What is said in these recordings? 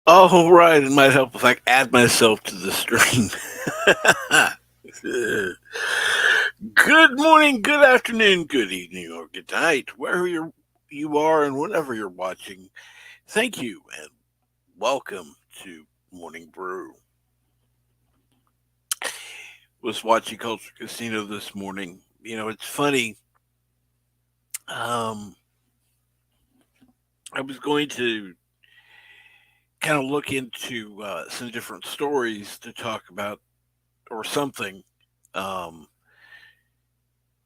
Oh, right. It might help if I add myself to the stream. Good morning, good afternoon, good evening, or good night, wherever you are and whenever you're watching. Thank you and welcome to Morning Brew. Was watching Culture Casino this morning. It's funny. Um, I was going to kind of look into some different stories to talk about or something. Um,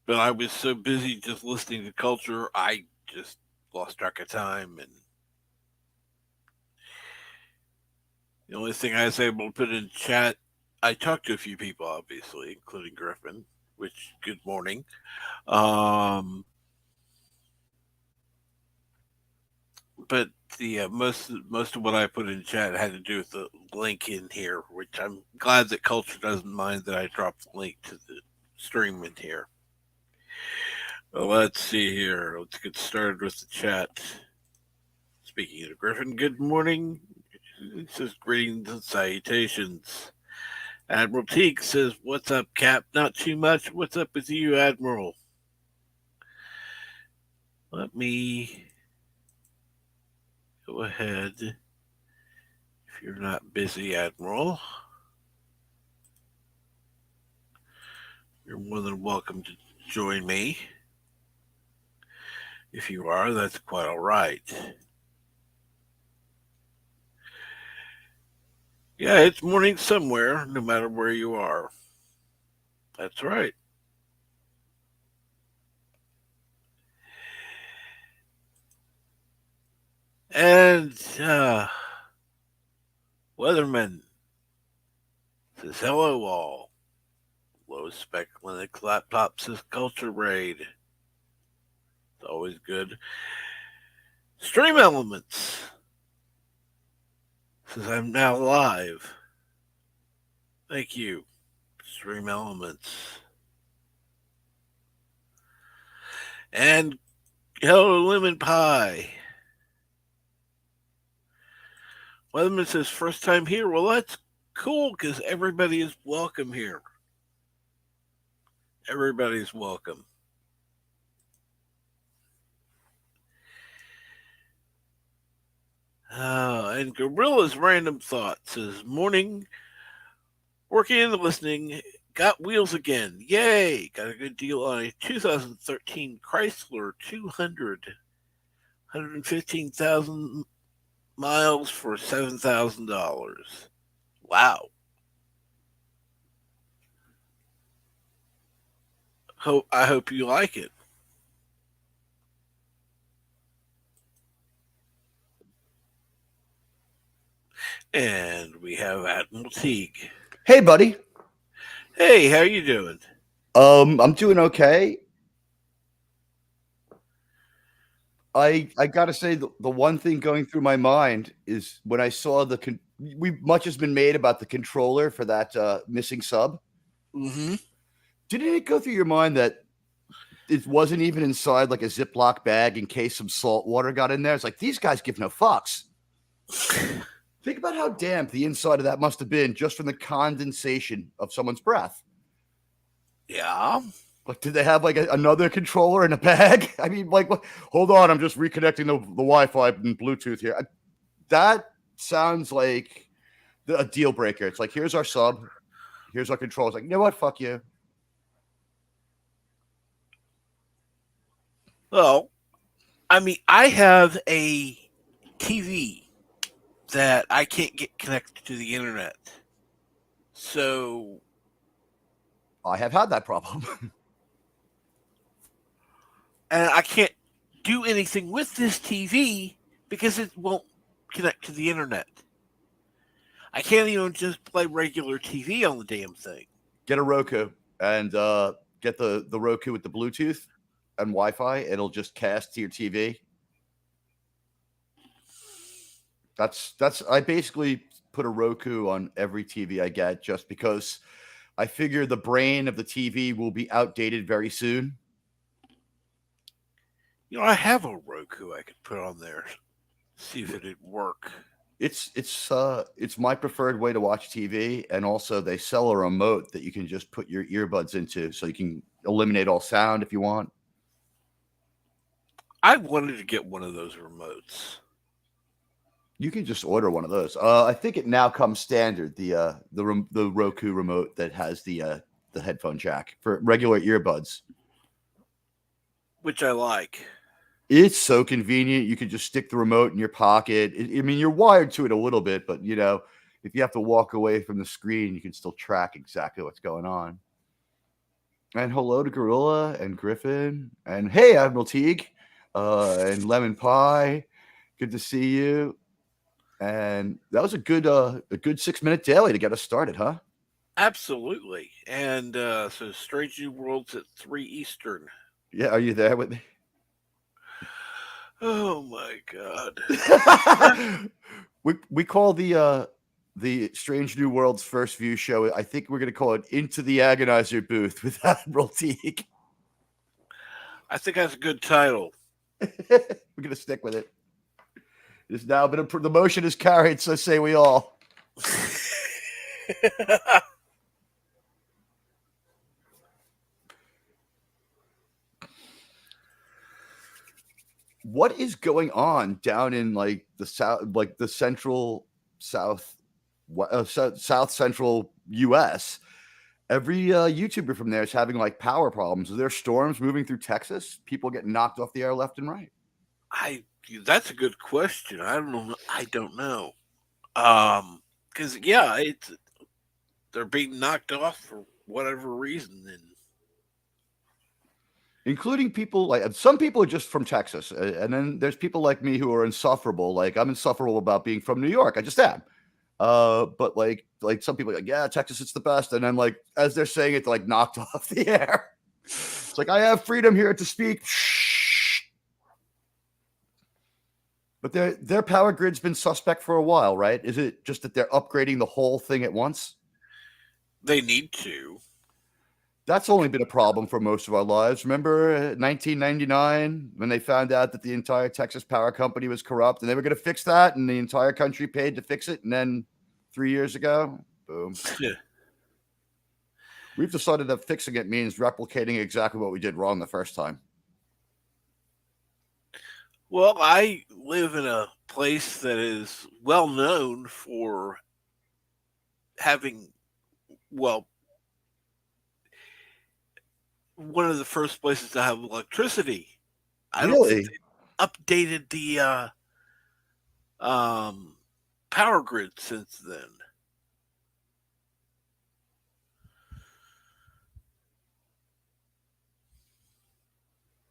but I was so busy just listening to culture, I just lost track of time. And the only thing I was able to put in chat, I talked to a few people, obviously, including Griffin, which, good morning. Um, but most of what I put in chat had to do with the link in here, which I'm glad that culture doesn't mind that I dropped the link to the stream in here. Well, let's see here. Let's get started with the chat. Speaking of Griffin, good morning. It says greetings and salutations. Admiral Teague says, "What's up, Cap? Not too much. What's up with you, Admiral?" Let me go ahead. If you're not busy, Admiral, you're more than welcome to join me. If you are, that's quite all right. Yeah, it's morning somewhere, no matter where you are. That's right. And Weatherman says, "Hello, all. Low spec Linux laptop says Culture Raid. It's always good. Stream Elements says, I'm now live. Thank you, Stream Elements. And hello, Lemon Pie. Weatherman says, first time here. Well, that's cool because everybody is welcome here. Everybody's welcome. And Gorilla's Random Thought says, morning, working and listening. Got wheels again. Yay! Got a good deal on a 2013 Chrysler 115,000 miles for $7,000. Wow. I hope you like it. And we have Admiral Teague. Hey, buddy. Hey, how you doing? I'm doing okay. I gotta say the one thing going through my mind is when I saw much has been made about the controller for that missing sub. Mm-hmm. Didn't it go through your mind that it wasn't even inside like a Ziploc bag in case some salt water got in there? It's like these guys give no fucks. Think about how damp the inside of that must have been just from the condensation of someone's breath. Yeah. Like, did they have like another controller in a bag? I mean, like, hold on, I'm just reconnecting the Wi-Fi and Bluetooth here. That sounds like a deal breaker. It's like, here's our sub, here's our controls. Like, you know what? Fuck you. Well, I mean, I have a TV that I can't get connected to the internet. So, I have had that problem. and I can't do anything with this TV because it won't connect to the internet. I can't even just play regular TV on the damn thing. Get a Roku and get the Roku with the Bluetooth and Wi-Fi. It'll just cast to your TV. That's I basically put a Roku on every TV I get just because I figure the brain of the TV will be outdated very soon. I have a Roku I could put on there, see if it'd work. It's my preferred way to watch TV, and also they sell a remote that you can just put your earbuds into, so you can eliminate all sound if you want. I wanted to get one of those remotes. You can just order one of those. I think it now comes standard, the Roku remote that has the headphone jack for regular earbuds. Which I like. It's so convenient. You can just stick the remote in your pocket. I mean, you're wired to it a little bit, but if you have to walk away from the screen, you can still track exactly what's going on. And hello to Gorilla and Griffin and hey Admiral Teague, and Lemon Pie. Good to see you. And that was a good 6 minute daily to get us started, huh? Absolutely. And so Strange New Worlds at 3 Eastern. Yeah, are you there with me? Oh my god. we call the Strange New Worlds first view show. I think we're gonna call it Into the Agonizer Booth with Admiral Teague. I think that's a good title. We're gonna stick with it. It's now been the motion is carried, so say we all. What is going on down in like the south, like the central south, south central U.S.? Every YouTuber from there is having like power problems. Are there storms moving through Texas? People getting knocked off the air left and right. I that's a good question. I don't know. I don't know. Because yeah, it's they're being knocked off for whatever reason, and Including people like some people are just from Texas, and then there's people like me who are insufferable. Like I'm insufferable about being from New York. I just am. But like some people are like, yeah, Texas, it's the best. And then like as they're saying it, they're like knocked off the air. It's like I have freedom here to speak. But their power grid's been suspect for a while, right? Is it just that they're upgrading the whole thing at once? they need to. That's only been a problem for most of our lives. Remember 1999 when they found out that the entire Texas Power Company was corrupt and they were going to fix that and the entire country paid to fix it? And then 3 years ago, boom. We've decided that fixing it means replicating exactly what we did wrong the first time. Well, I live in a place that is well known for having, well, one of the first places to have electricity. I don't think Really? they updated the um, power grid since then.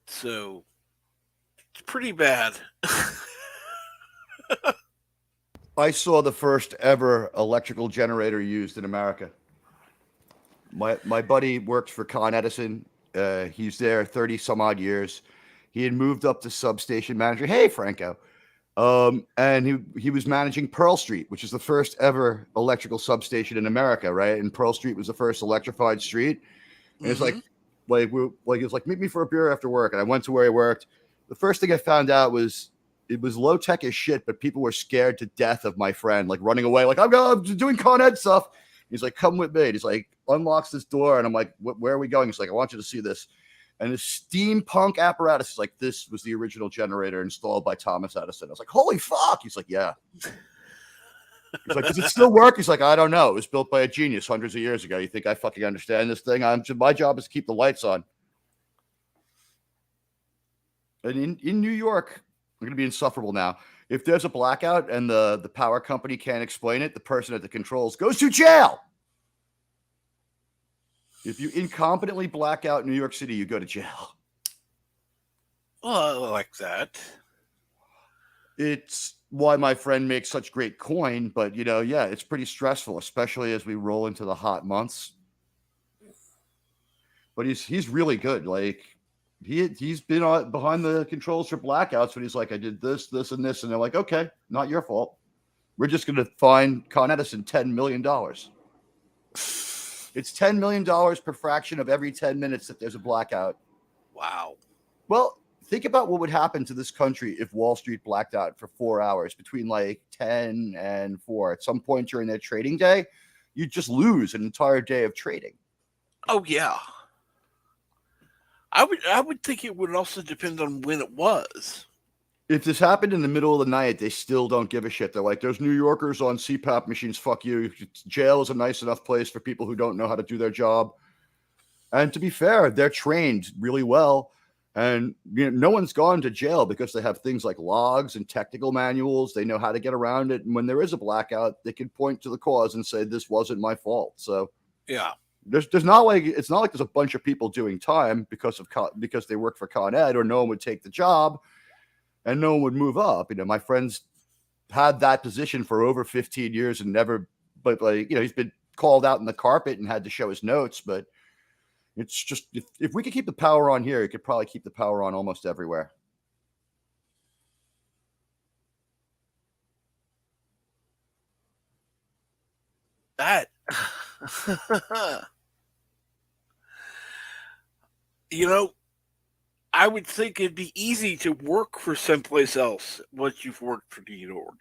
So it's pretty bad. I saw the first ever electrical generator used in America. My buddy works for Con Edison. He's there 30 some odd years. He had moved up to substation manager. Hey, Franco. And he was managing Pearl Street, which is the first ever electrical substation in America, right? And Pearl Street was the first electrified street. And it's Hmm. like it was like meet me for a beer after work. And I went to where he worked. The first thing I found out was it was low tech as shit, but people were scared to death of my friend, like running away, like I'm doing Con Ed stuff. He's like, come with me. And he's like, unlocks this door, and I'm like, where are we going? He's like, I want you to see this. And the steampunk apparatus is like, this was the original generator installed by Thomas Edison. I was like, holy fuck. He's like, yeah. He's like, does it still work? He's like, I don't know. It was built by a genius hundreds of years ago. You think I fucking understand this thing? My job is to keep the lights on. And in New York, we're going to be insufferable now. If there's a blackout and the power company can't explain it, the person at the controls goes to jail. If you incompetently black out New York City, you go to jail. Well, I like that. It's why my friend makes such great coin, but yeah, it's pretty stressful, especially as we roll into the hot months. But he's really good. Like he's been behind the controls for blackouts, but he's like, I did this, this, and this, and they're like, okay, not your fault. We're just going to fine Con Edison $10 million. It's $10 million per fraction of every 10 minutes that there's a blackout. Wow. Well, think about what would happen to this country if Wall Street blacked out for 4 hours between like 10 and 4. At some point during their trading day, you'd just lose an entire day of trading. Oh yeah. I would think it would also depend on when it was. If this happened in the middle of the night, they still don't give a shit. They're like, there's New Yorkers on CPAP machines. Fuck you. Jail is a nice enough place for people who don't know how to do their job. And to be fair, they're trained really well. And no one's gone to jail because they have things like logs and technical manuals. They know how to get around it. And when there is a blackout, they can point to the cause and say, this wasn't my fault. So Yeah. there's not like it's not like there's a bunch of people doing time because they work for Con Ed, or no one would take the job and no one would move up. My friend's had that position for over 15 years and never, but he's been called out in the carpet and had to show his notes. But it's just, if we could keep the power on here, it could probably keep the power on almost everywhere. That you know, I would think it'd be easy to work for someplace else once you've worked for New York.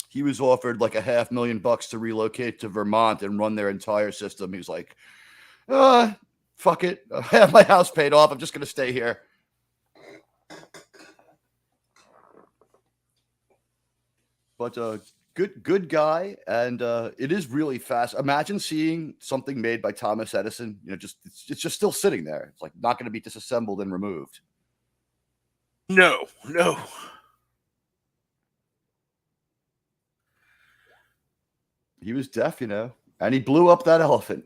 He was offered like $500,000 to relocate to Vermont and run their entire system. He was like, fuck it. I have my house paid off. I'm just going to stay here. But good guy, and it is really fast. Imagine seeing something made by Thomas Edison. It's just still sitting there. It's like not going to be disassembled and removed. No, no. He was deaf, and he blew up that elephant.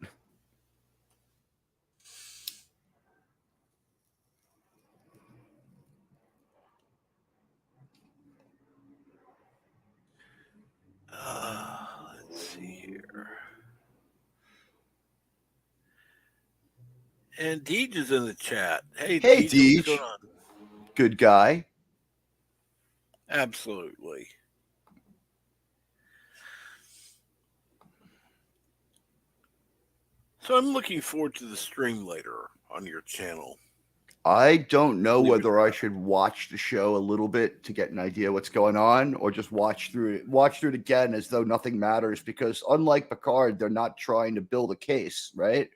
Let's see here. And Deej is in the chat. Hey, Hey, Deej, what's going Deej. on? Good guy. Absolutely. So I'm looking forward to the stream later on your channel. I don't know whether I should watch the show a little bit to get an idea what's going on, or just watch through it again as though nothing matters. Because unlike Picard, they're not trying to build a case, right?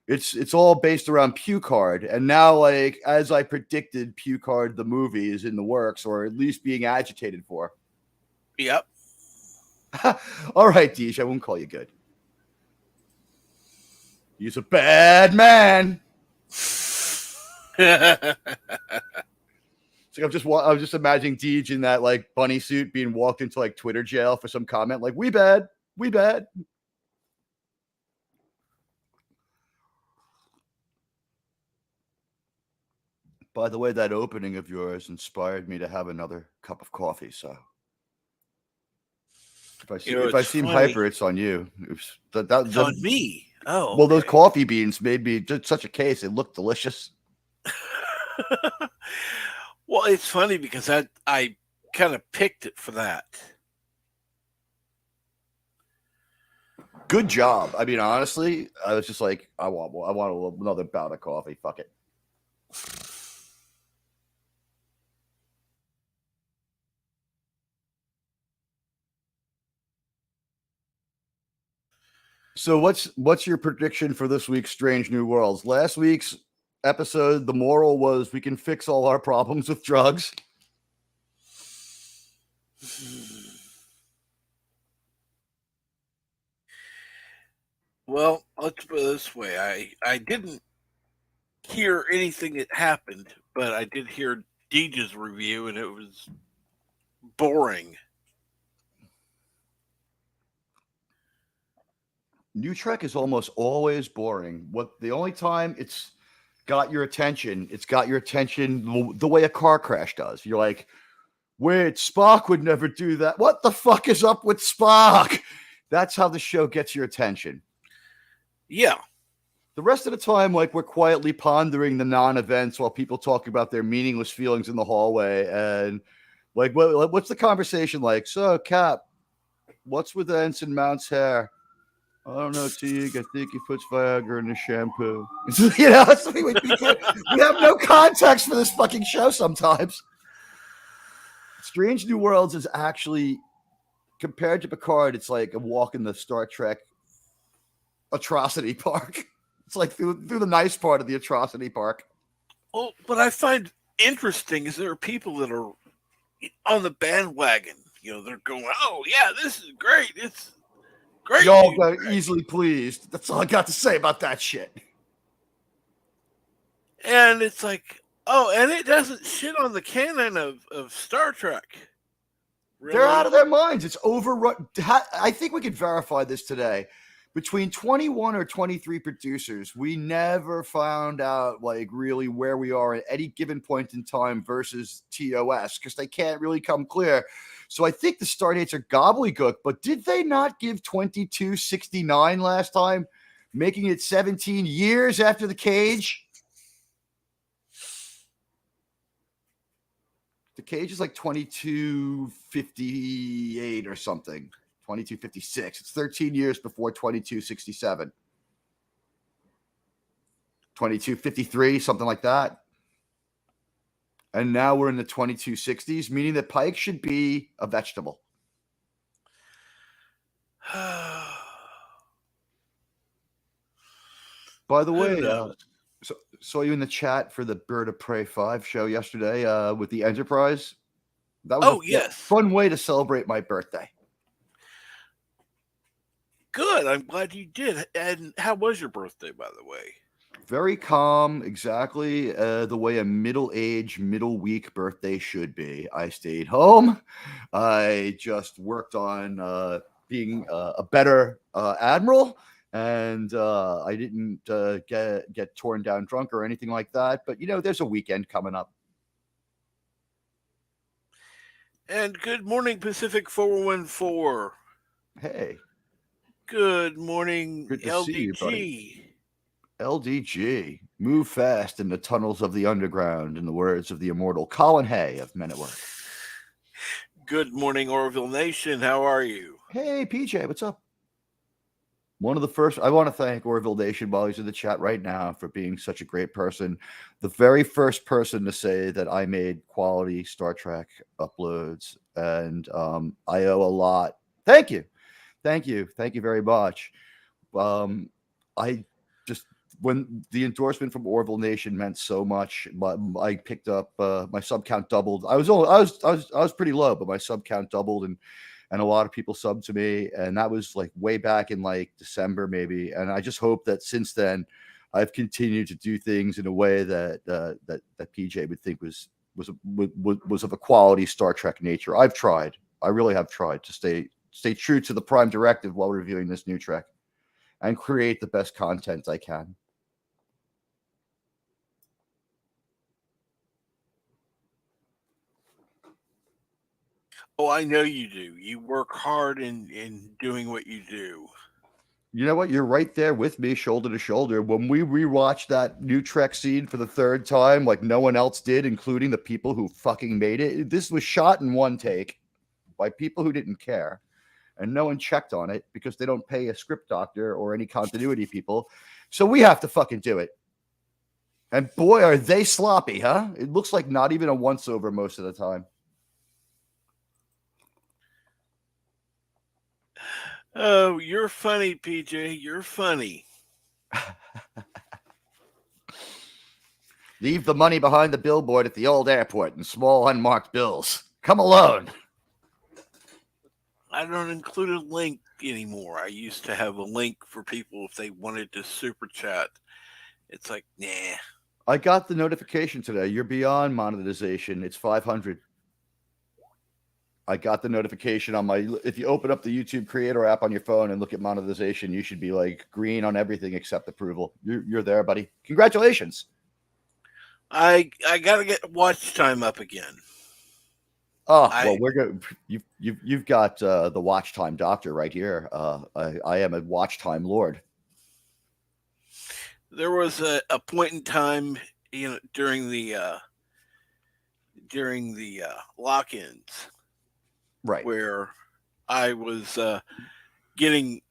It's all based around Pucard, and now, like as I predicted, Pucard the movie is in the works, or at least being agitated for. Yep. All right, Deej, I won't call you good. He's a bad man. Yeah. It's like I'm just imagining Deej in that like bunny suit being walked into like Twitter jail for some comment like, we bad. By the way, that opening of yours inspired me to have another cup of coffee. So if I seem hyper, it's on you. It's on me. Oh, well, those coffee beans made me just such a case. It looked delicious. Well, it's funny because I kind of picked it for that. Good job. I mean, honestly, I was just like, I want another bout of coffee. Fuck it. So what's your prediction for this week's Strange New Worlds? Last week's episode, the moral was we can fix all our problems with drugs. Well, let's put it this way. I didn't hear anything that happened, but I did hear Deej's review, and it was boring. New Trek is almost always boring. The only time it's got your attention the way a car crash does. You're like, wait, Spock would never do that. What the fuck is up with Spock? That's how the show gets your attention. Yeah. The rest of the time, like, we're quietly pondering the non-events while people talk about their meaningless feelings in the hallway. And like, what's the conversation like? So, Cap, what's with Ensign Mount's hair? I don't know, Teague. I think he puts Viagra in the shampoo. You know, so we have no context for this fucking show sometimes. Strange New Worlds is actually, compared to Picard, it's like a walk in the Star Trek atrocity park. It's like through the nice part of the atrocity park. Well, what I find interesting is there are people that are on the bandwagon. They're going, "Oh yeah, this is great. It's great Y'all news." got easily pleased. That's all I got to say about that shit. And it's like, oh, and it doesn't shit on the canon of Star Trek. They're out Really? of their minds. It's overrun. I think we could verify this today. Between 21 or 23 producers, we never found out like really where we are at any given point in time versus TOS because they can't really come clear. So I think the start dates are gobbledygook, but did they not give 2269 last time, making it 17 years after the cage? The cage is like 2258 or something. 2256. It's 13 years before 2267. 2253, something like that. And now we're in the 2260s, meaning that Pike should be a vegetable. By the Who way, knows? saw you in the chat for the Bird of Prey 5 show yesterday with the Enterprise. That was a Oh yes, fun way to celebrate my birthday. good. I'm glad you did. And how was your birthday, by the way? Very calm, exactly the way a middle-aged, middle-week birthday should be. I stayed home. I just worked on being a better admiral, and I didn't get torn down drunk or anything like that. But there's a weekend coming up. And good morning, Pacific 414. Hey, Good morning, good to see you, buddy. LDG. LDG, move fast in the tunnels of the underground, in the words of the immortal Colin Hay of Men at Work. Good morning, Orville Nation. How are you? Hey, PJ, what's up? One of the first, I want to thank Orville Nation while he's in the chat right now for being such a great person. The very first person to say that I made quality Star Trek uploads, and I owe a lot. Thank you. Thank you. Thank you very much. I just, when the endorsement from Orville Nation meant so much, I picked up my sub count doubled. I was pretty low, but my sub count doubled, and a lot of people subbed to me, and that was like way back in like December maybe. And I just hope that since then, I've continued to do things in a way that PJ would think was of a quality Star Trek nature. I've tried. I really have tried to stay true to the prime directive while reviewing this new Trek and create the best content I can. Oh, I know you do. You work hard in doing what you do. You know what? You're right there with me, shoulder to shoulder. When we rewatched that new Trek scene for the third time, like no one else did, including the people who fucking made it, this was shot in one take by people who didn't care. And no one checked on it because they don't pay a script doctor or any continuity people. So we have to fucking do it. And boy, are they sloppy, huh? It looks like not even a once over most of the time. Oh, you're funny, PJ. You're funny. Leave the money behind the billboard at the old airport in small unmarked bills. Come alone. I don't include a link anymore. I used to have a link for people if they wanted to super chat. It's like, nah. I got the notification today. You're beyond monetization. It's 500. I got the notification on my. If you open up the YouTube Creator app on your phone and look at monetization, you should be like green on everything except approval. You're there, buddy. Congratulations. I gotta get watch time up again. Oh well, I we're good. You've got the watch time doctor right here. I am a watch time lord. There was a point in time, during the lock-ins Right. where I was getting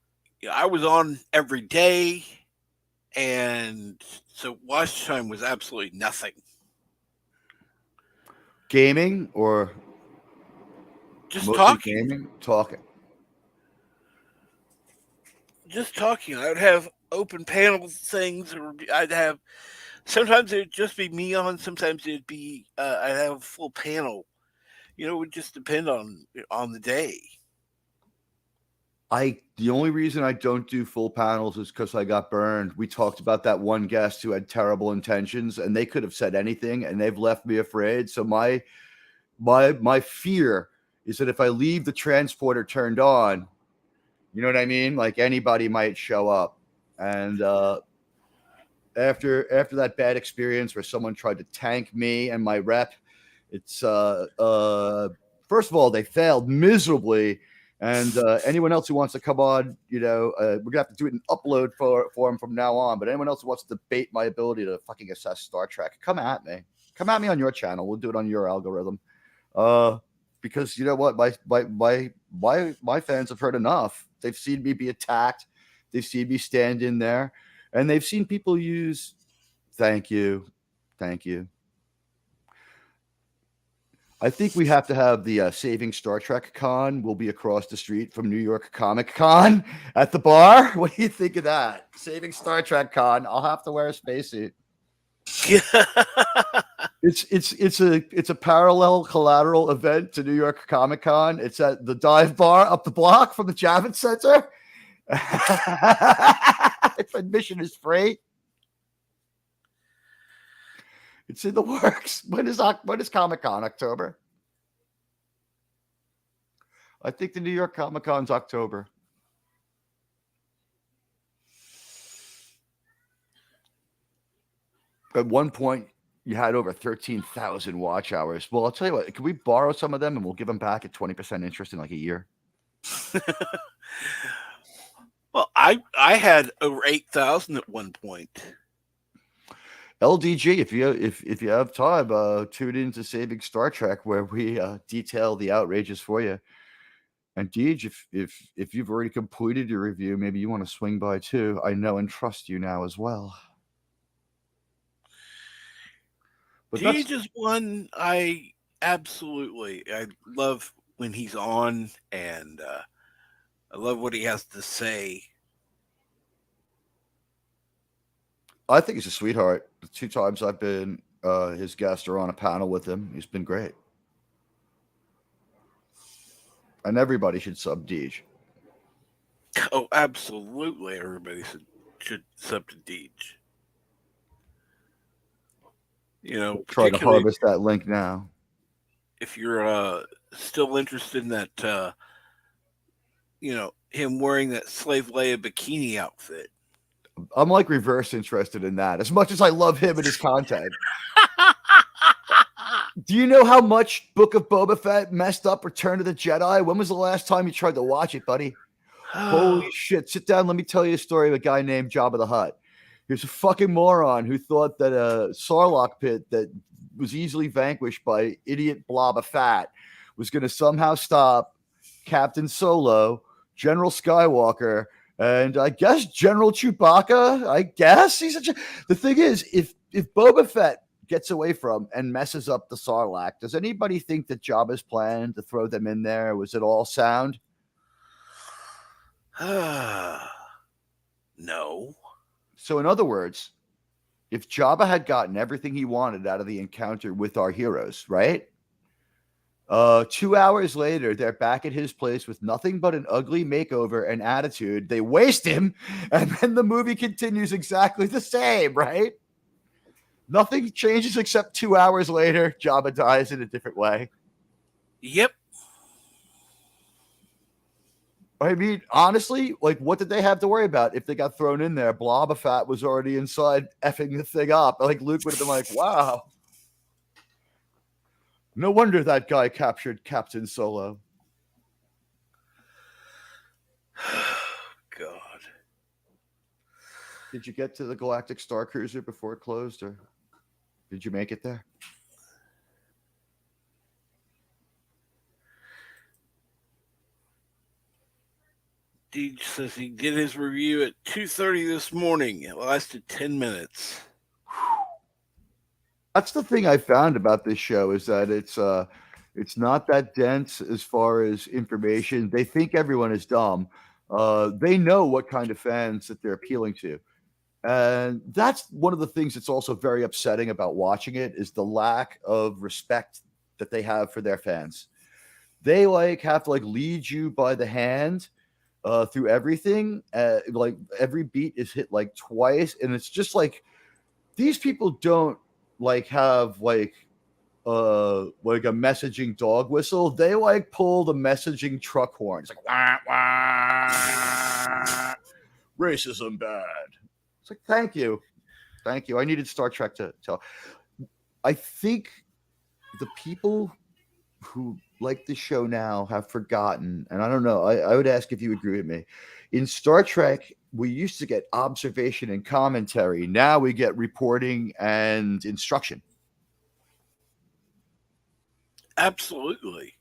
I was on every day, and so watch time was absolutely nothing. Gaming or Just mostly talking, gaming? Talking. just talking. I would have open panel things, or I'd have sometimes it'd just be me on. Sometimes it'd be I'd have a full panel. It would just depend on the day. The only reason I don't do full panels is because I got burned. We talked about that one guest who had terrible intentions, and they could have said anything, and they've left me afraid. So my fear is that if I leave the transporter turned on, you know what I mean? Like anybody might show up. And after that bad experience where someone tried to tank me and my rep, it's first of all they failed miserably, and anyone else who wants to come on, we're gonna have to do it in upload for them from now on. But anyone else who wants to debate my ability to fucking assess Star Trek, come at me on your channel. We'll do it on your algorithm. Uh, because you know what, my fans have heard enough. They've seen me be attacked. They've seen me stand in there, and they've seen people use. Thank you, thank you. I think we have to have the Saving Star Trek Con. Will be across the street from New York Comic Con at the bar. What do you think of that? Saving Star Trek Con. I'll have to wear a spacesuit. It's a parallel collateral event to New York Comic Con. It's at the dive bar up the block from the Javits Center. If admission is free, it's in the works. When is Comic Con? October. I think the New York Comic Con's October. At one point, you had over 13,000 watch hours. Well, I'll tell you what. Can we borrow some of them and we'll give them back at 20% interest in like a year? Well, I had over 8,000 at one point. LDG, if you have time, tune into Saving Star Trek where we detail the outrages for you. And Deej, if you've already completed your review, maybe you want to swing by too. I know and trust you now as well. But that's Deej is one I love when he's on, and I love what he has to say. I think he's a sweetheart. The two times I've been his guest or on a panel with him, he's been great. And everybody should sub Deej. Oh, absolutely, everybody should sub to Deej. Try to Particularly harvest that link now. if you're still interested in that, him wearing that slave Leia bikini outfit. I'm like reverse interested in that. As much as I love him and his content. Do you know how much Book of Boba Fett messed up Return of the Jedi? When was the last time you tried to watch it, buddy? Holy shit. Sit down. Let me tell you a story of a guy named Jabba the Hutt. Here's a fucking moron who thought that a Sarlacc pit that was easily vanquished by idiot Blob of Fat was going to somehow stop Captain Solo, General Skywalker, and I guess General Chewbacca. I guess the thing is, if Boba Fett gets away from and messes up the Sarlacc, does anybody think that Jabba's plan to throw them in there was it all sound? No. So, in other words, if Jabba had gotten everything he wanted out of the encounter with our heroes, right? 2 hours later, they're back at his place with nothing but an ugly makeover and attitude. They waste him, and then the movie continues exactly the same, right? Nothing changes except 2 hours later, Jabba dies in a different way. Yep. I mean, honestly, like, what did they have to worry about if they got thrown in there? Blobafat was already inside effing the thing up. Like, Luke would have been like, wow. No wonder that guy captured Captain Solo. God. Did you get to the Galactic Star Cruiser before it closed, or did you make it there? Deej says he did his review at 2:30 this morning. It lasted 10 minutes. That's the thing I found about this show is that it's not that dense as far as information. They think everyone is dumb. They know what kind of fans that they're appealing to. And that's one of the things that's also very upsetting about watching it is the lack of respect that they have for their fans. They like have to like lead you by the hand through everything. Like every beat is hit like twice, and it's just like these people don't like have like a messaging dog whistle. They like pull the messaging truck horn. It's like wah, wah, racism bad. It's like thank you, thank you. I needed Star Trek to tell. I think the people who like the show now have forgotten, and I don't know. I would ask if you agree with me. In Star Trek, we used to get observation and commentary. Now we get reporting and instruction. Absolutely.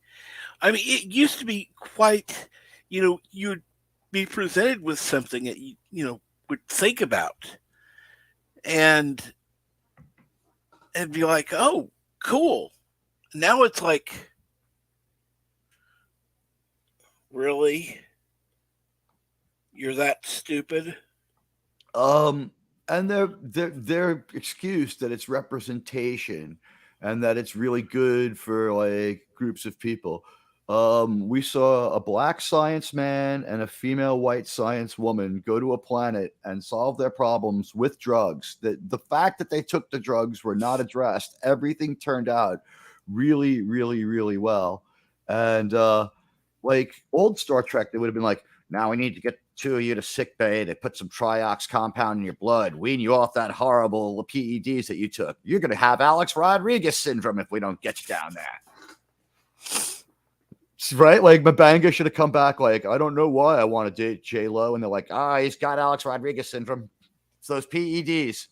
I mean, it used to be quite, you'd be presented with something that you would think about and be like, oh, cool. Now it's like, really? You're that stupid? Um, and their excuse that it's representation and that it's really good for like groups of people. We saw a black science man and a female white science woman go to a planet and solve their problems with drugs. That the fact that they took the drugs were not addressed. Everything turned out really, really, really well. And like old Star Trek, they would have been like, now we need to get two of you to sick bay. They put some triox compound in your blood, wean you off that horrible PEDs that you took. You're going to have Alex Rodriguez syndrome if we don't get you down there. Right? Like Mabanga should have come back like, I don't know why I want to date J-Lo. And they're like, he's got Alex Rodriguez syndrome. It's those PEDs.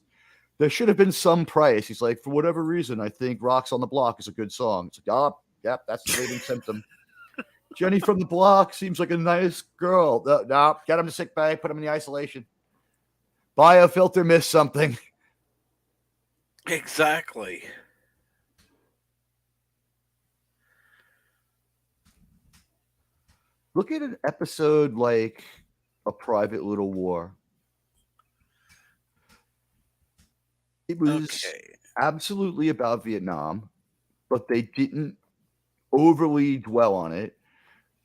There should have been some price. He's like, for whatever reason, I think Rocks on the Block is a good song. It's like, oh, yep, that's the leading symptom. Jenny from the Block seems like a nice girl. No, get him to sick bay, put him in the isolation. Biofilter missed something. Exactly. Look at an episode like A Private Little War. It was Okay. absolutely about Vietnam, but they didn't overly dwell on it.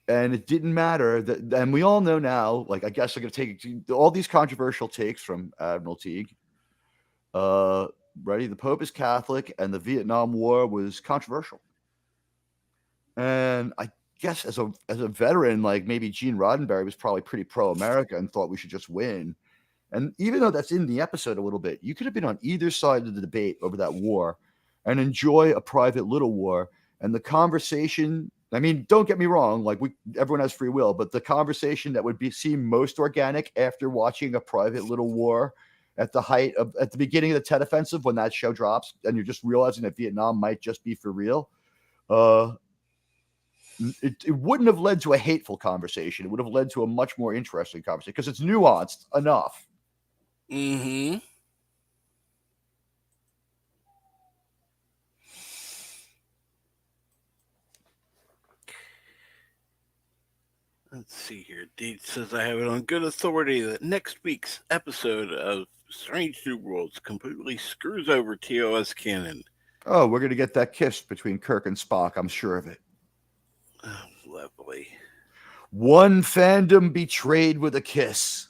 And it didn't matter that, and we all know now, like, I guess I'm going to take all these controversial takes from Admiral Teague. Uh, Ready? The Pope is Catholic, and the Vietnam War was controversial. And I guess as a veteran, like maybe Gene Roddenberry was probably pretty pro America and thought we should just win. And even though that's in the episode a little bit, you could have been on either side of the debate over that war and enjoy A Private Little War. And the conversation, I mean, don't get me wrong, like everyone has free will, but the conversation that would seem most organic after watching A Private Little War at the beginning of the Tet Offensive when that show drops, and you're just realizing that Vietnam might just be for real. It wouldn't have led to a hateful conversation. It would have led to a much more interesting conversation because it's nuanced enough. Mm-hmm. Let's see here. Deed says I have it on good authority that next week's episode of Strange New Worlds completely screws over TOS canon. Oh, we're going to get that kiss between Kirk and Spock. I'm sure of it. Oh, lovely. One fandom betrayed with a kiss.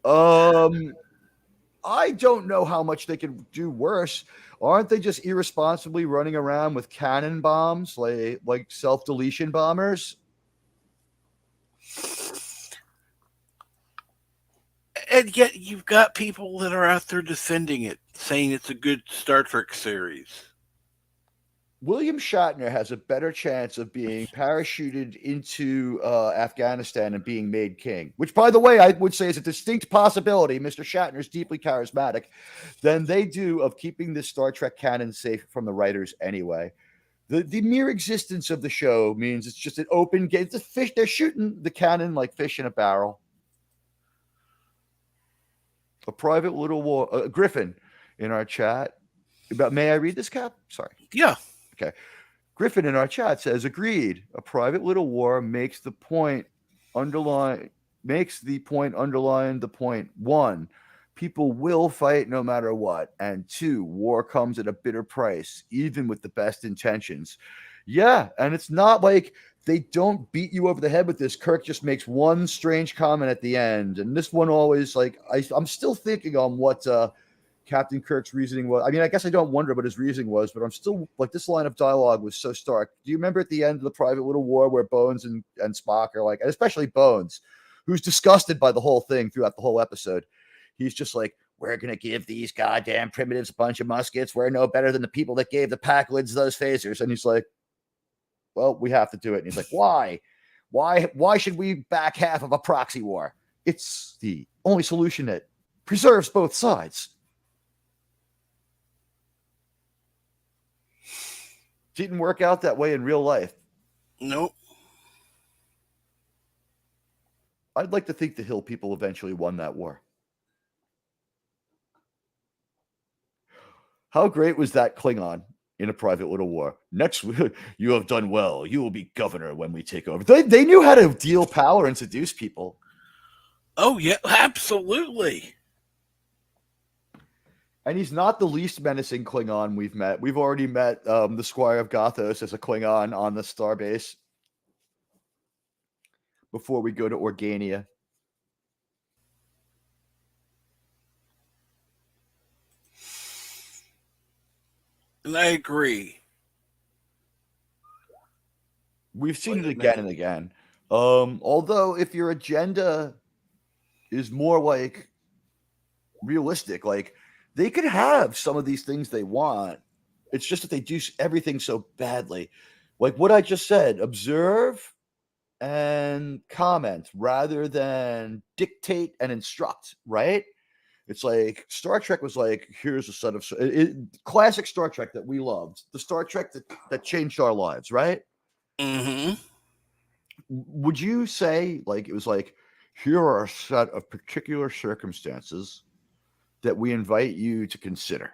I don't know how much they can do worse. Aren't they just irresponsibly running around with cannon bombs, like self deletion bombers? And yet you've got people that are out there defending it, saying it's a good Star Trek series. William Shatner has a better chance of being parachuted into Afghanistan and being made king, which, by the way, I would say is a distinct possibility. Mr. Shatner is deeply charismatic, than they do of keeping this Star Trek canon safe from the writers anyway. The mere existence of the show means it's just an open game. The fish, they're shooting the cannon like fish in a barrel. A private little war. Griffin in our chat. About, may I read this, Cap? Sorry. Yeah. Okay. Griffin in our chat says, agreed. A private little war makes the point underline the point. One, people will fight no matter what. And two, war comes at a bitter price, even with the best intentions. Yeah, and it's not like they don't beat you over the head with this. Kirk just makes one strange comment at the end, and this one always like I'm still thinking on what Captain Kirk's reasoning was. I mean, I guess I don't wonder what his reasoning was, but I'm still like, this line of dialogue was so stark. Do you remember at the end of the Private Little War where Bones and Spock are like, and especially Bones, who's disgusted by the whole thing throughout the whole episode? He's just like, we're going to give these goddamn primitives a bunch of muskets. We're no better than the people that gave the Packlids those phasers. And he's like, well, we have to do it. And he's like, why? Why should we back half of a proxy war? It's the only solution that preserves both sides. Didn't work out that way in real life. Nope. I'd like to think the Hill people eventually won that war. How great was that Klingon in A Private Little War? Next, you have done well. You will be governor when we take over. They knew how to deal power and seduce people. Oh, yeah, absolutely. And he's not the least menacing Klingon we've met. We've already met the Squire of Gothos as a Klingon on the starbase before we go to Organia. And I agree. We've seen it again and again. Although if your agenda is more like realistic, like they could have some of these things they want. It's just that they do everything so badly. Like what I just said, observe and comment rather than dictate and instruct, right? It's like Star Trek was like, here's a set of classic Star Trek that we loved, the Star Trek that changed our lives, right? Mm-hmm. Would you say like it was like, here are a set of particular circumstances that we invite you to consider,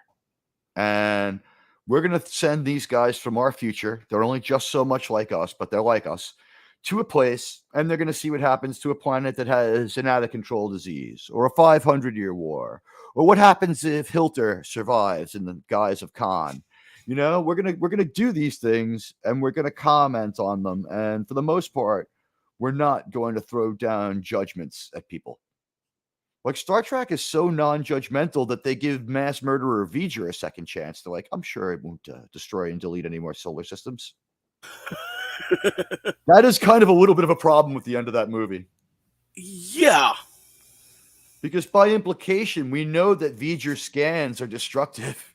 and we're going to send these guys from our future. They're only just so much like us, but they're like us, to a place, and they're going to see what happens to a planet that has an out of control disease or a 500-year war, or what happens if Hilter survives in the guise of Khan. You know, we're gonna do these things, and we're gonna comment on them, and for the most part, we're not going to throw down judgments at people. Like Star Trek is so non-judgmental that they give mass murderer V'ger a second chance. They're like, I'm sure it won't destroy and delete any more solar systems. That is kind of a little bit of a problem with the end of that movie. Yeah. Because by implication, we know that V'ger scans are destructive.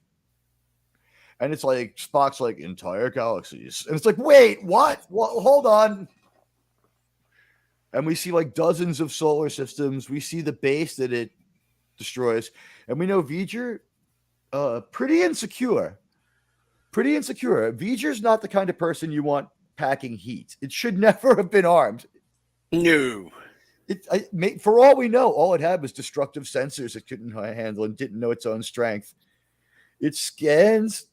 And it's like, Spock's like, entire galaxies. And it's like, wait, what? Hold on. And we see like dozens of solar systems. We see the base that it destroys. And we know V'ger, pretty insecure. Pretty insecure. V'ger's not the kind of person you want packing heat. It should never have been armed. No. For all we know, all it had was destructive sensors it couldn't handle and didn't know its own strength. It scans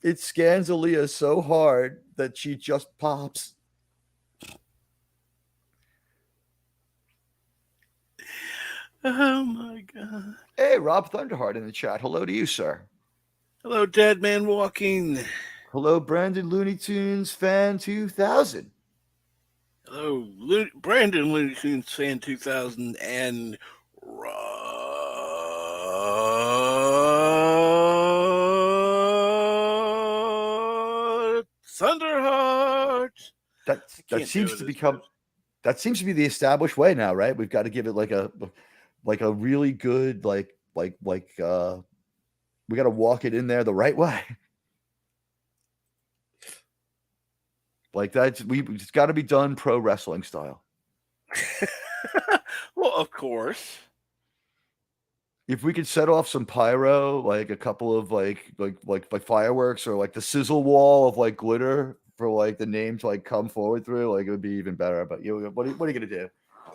Aaliyah so hard that she just pops. Oh my god. Hey, Rob Thunderheart in the chat. Hello to you, sir. Hello, Dead Man Walking. Hello, Brandon Looney Tunes fan 2000. Hello, Brandon Looney Tunes fan 2000 and Thunderheart. That seems to become that seems to be the established way now, right? We've got to give it like a really good we got to walk it in there the right way. Like it's got to be done pro wrestling style. Well, of course. if we could set off some pyro, like a couple of like fireworks or like the sizzle wall of like glitter for like the name to like come forward through, like it would be even better. But you know, what are you gonna do?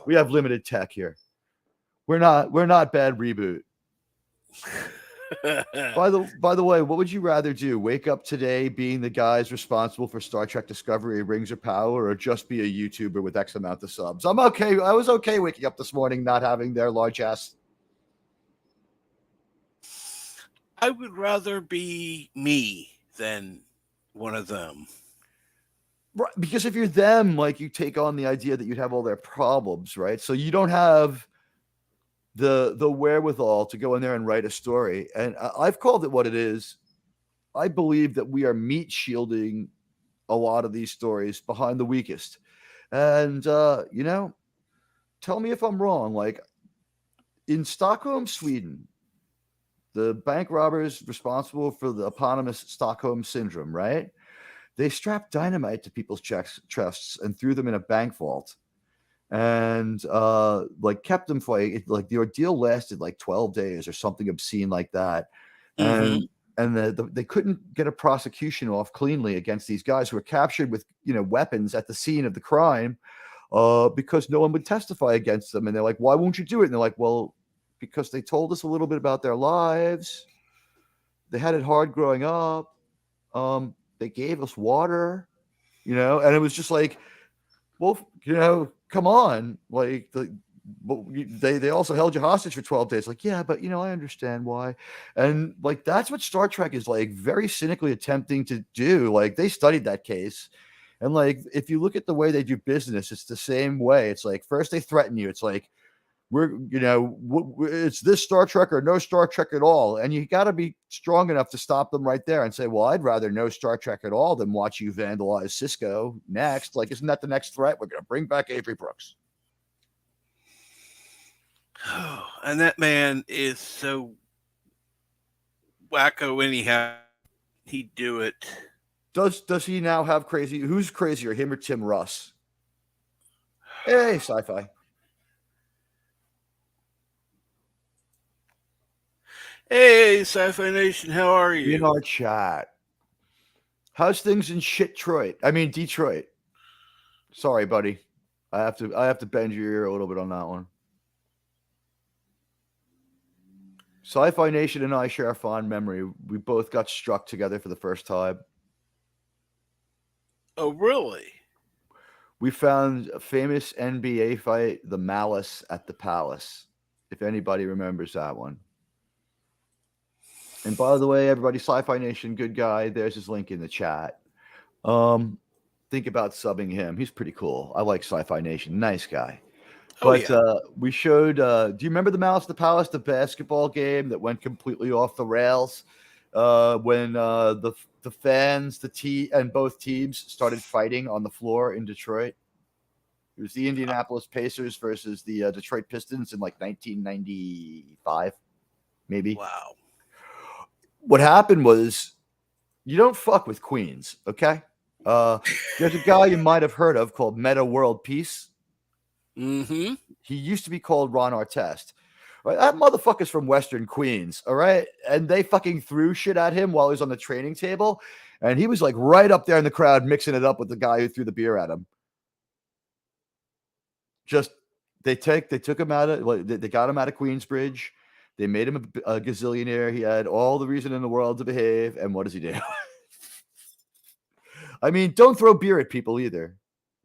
We have limited tech here. We're not bad reboot. By the way, what would you rather do? Wake up today being the guys responsible for Star Trek Discovery, Rings of Power, or just be a YouTuber with X amount of subs? I'm okay. I was okay waking up this morning not having their large ass. I would rather be me than one of them. Right, because if you're them, like you take on the idea that you'd have all their problems, right? So you don't have the wherewithal to go in there and write a story. And I've called it what it is. I believe that we are meat shielding a lot of these stories behind the weakest. And tell me if I'm wrong. Like in Stockholm, Sweden, the bank robbers responsible for the eponymous Stockholm syndrome, right? They strapped dynamite to people's chests and threw them in a bank vault and like kept them for like the ordeal lasted like 12 days or something obscene like that. Mm-hmm. And they couldn't get a prosecution off cleanly against these guys who were captured with weapons at the scene of the crime because no one would testify against them. And they're like, why won't you do it? And they're like, well, because they told us a little bit about their lives. They had it hard growing up. They gave us water, and it was just like, well, come on, like they also held you hostage for 12 days. Like, yeah, but I understand why, and like that's what Star Trek is like very cynically attempting to do. Like they studied that case, and like if you look at the way they do business, it's the same way. It's like first they threaten you. It's like it's this Star Trek or no Star Trek at all. And you got to be strong enough to stop them right there and say, well, I'd rather no Star Trek at all than watch you vandalize Cisco next. Like, isn't that the next threat? We're going to bring back Avery Brooks. And that man is so wacko anyhow. He'd do it. Does he now have crazy? Who's crazier, him or Tim Russ? Hey, sci-fi. Hey, Sci-Fi Nation, how are In you? our chat. How's things in Detroit? I mean Detroit. Sorry, buddy. I have to bend your ear a little bit on that one. Sci-Fi Nation and I share a fond memory. We both got struck together for the first time. Oh, really? We found a famous NBA fight, the Malice at the Palace, if anybody remembers that one. And by the way, everybody, Sci-Fi Nation, good guy. There's his link in the chat. Um, think about subbing him. He's pretty cool. I like Sci-Fi Nation. Nice guy. Oh, But yeah. we showed. Do you remember the Malice at the Palace, the basketball game that went completely off the rails when the fans, and both teams started fighting on the floor in Detroit? It was the Indianapolis Pacers versus the Detroit Pistons in like 1995, maybe. Wow. What happened was you don't fuck with Queens, okay? There's a guy you might have heard of called Meta World Peace. Mm-hmm. He used to be called Ron Artest. Right? That motherfucker's from Western Queens, all right? And they fucking threw shit at him while he was on the training table. And he was like right up there in the crowd mixing it up with the guy who threw the beer at him. Just they took him out of they got him out of Queensbridge. They made him a gazillionaire. He had all the reason in the world to behave. And what does he do? I mean, don't throw beer at people either.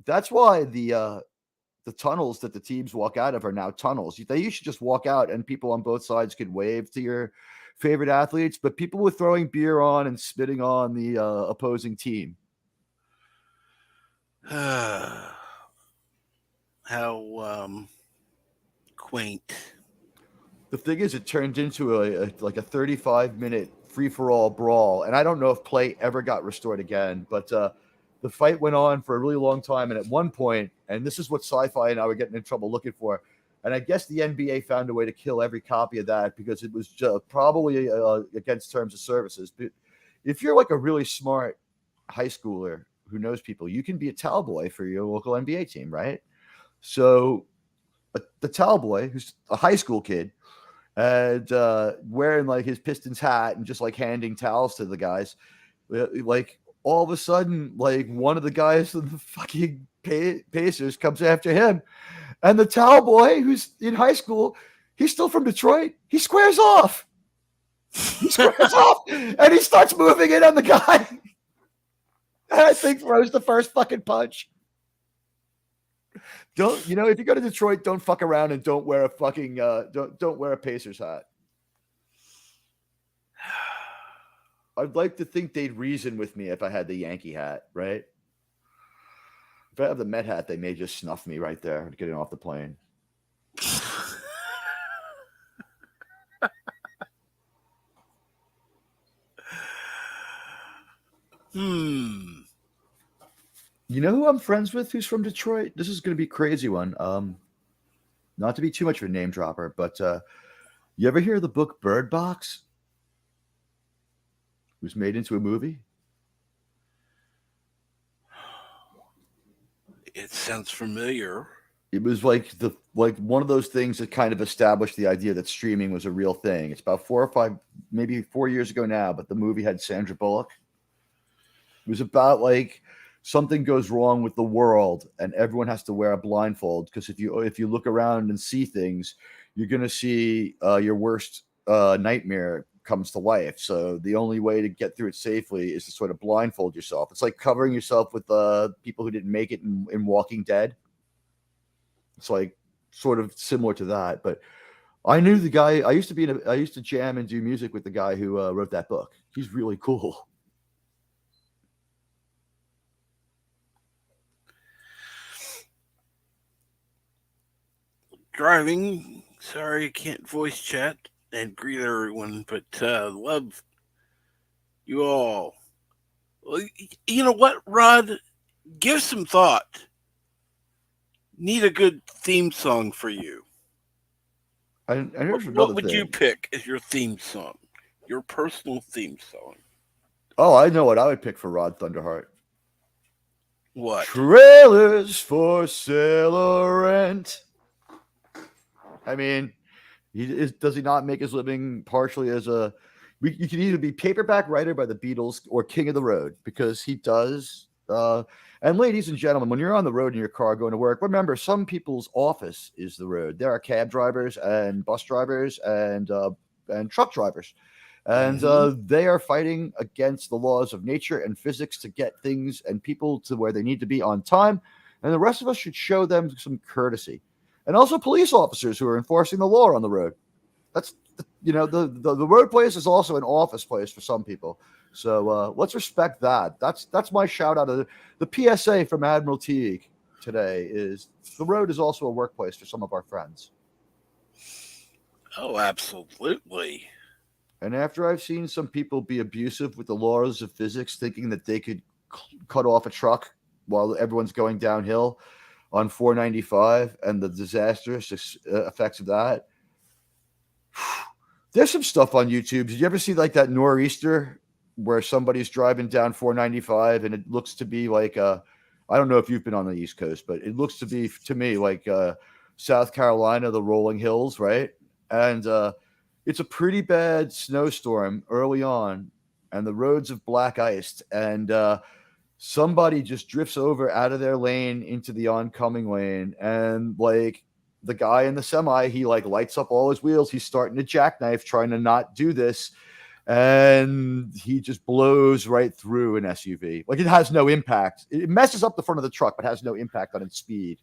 That's why the tunnels that the teams walk out of are now tunnels. They used to just walk out and people on both sides could wave to your favorite athletes, but people were throwing beer on and spitting on the opposing team. How quaint. The thing is, it turned into like a 35-minute free for all brawl, and I don't know if play ever got restored again. But the fight went on for a really long time, and at one point, and this is what Sci-Fi and I were getting in trouble looking for, and I guess the NBA found a way to kill every copy of that because it was probably against terms of services. But if you're like a really smart high schooler who knows people, you can be a towel boy for your local NBA team, right? So the towel boy, who's a high school kid, and wearing like his Pistons hat and just like handing towels to the guys. Like all of a sudden, like one of the guys from the fucking Pacers comes after him, and the towel boy who's in high school, he's still from Detroit. He squares off. He squares off, and he starts moving in on the guy. And I think throws the first fucking punch. Don't if you go to Detroit, don't fuck around and don't wear a fucking don't wear a Pacers hat. I'd like to think they'd reason with me if I had the Yankee hat, right? If I have the Met hat, they may just snuff me right there getting off the plane. Hmm. You know who I'm friends with who's from Detroit? This is going to be a crazy one. Not to be too much of a name dropper, but you ever hear the book Bird Box? It was made into a movie. It sounds familiar. It was like one of those things that kind of established the idea that streaming was a real thing. It's about 4 or 5, maybe 4 years ago now, but the movie had Sandra Bullock. It was about like something goes wrong with the world and everyone has to wear a blindfold because if you look around and see things, you're gonna see your worst nightmare comes to life. So the only way to get through it safely is to sort of blindfold yourself. It's like covering yourself with people who didn't make it in Walking Dead. It's like sort of similar to that. But I knew the guy. I used to jam and do music with the guy who wrote that book. He's really cool. Driving. Sorry, I can't voice chat and greet everyone, but love you all. Well, you know what, Rod? Give some thought. Need a good theme song for you. And What, here's what another would you thing. pick as your theme song? Your personal theme song? Oh, I know what I would pick for Rod Thunderheart. What? Trailers for sale or rent. I mean, does he not make his living partially as a? You can either be paperback writer by the Beatles or King of the Road because he does. And ladies and gentlemen, when you're on the road in your car going to work, remember some people's office is the road. There are cab drivers and bus drivers and truck drivers, and Mm-hmm. they are fighting against the laws of nature and physics to get things and people to where they need to be on time. And the rest of us should show them some courtesy and also police officers who are enforcing the law on the road. That's the road place is also an office place for some people. So let's respect that. That's my shout out of the PSA from Admiral Teague today. Is the road is also a workplace for some of our friends. Oh, absolutely. And after I've seen some people be abusive with the laws of physics, thinking that they could cut off a truck while everyone's going downhill on 495 and the disastrous effects of that, there's some stuff on YouTube. Did you ever see like that nor'easter where somebody's driving down 495 and it looks to be like I don't know if you've been on the East Coast, but it looks to be to me like South Carolina, the rolling hills, right? And it's a pretty bad snowstorm early on, and the roads have black iced, and somebody just drifts over out of their lane into the oncoming lane, and like the guy in the semi, he like lights up all his wheels. He's starting to jackknife, trying to not do this, and he just blows right through an SUV. Like it has no impact. It messes up the front of the truck, but has no impact on its speed.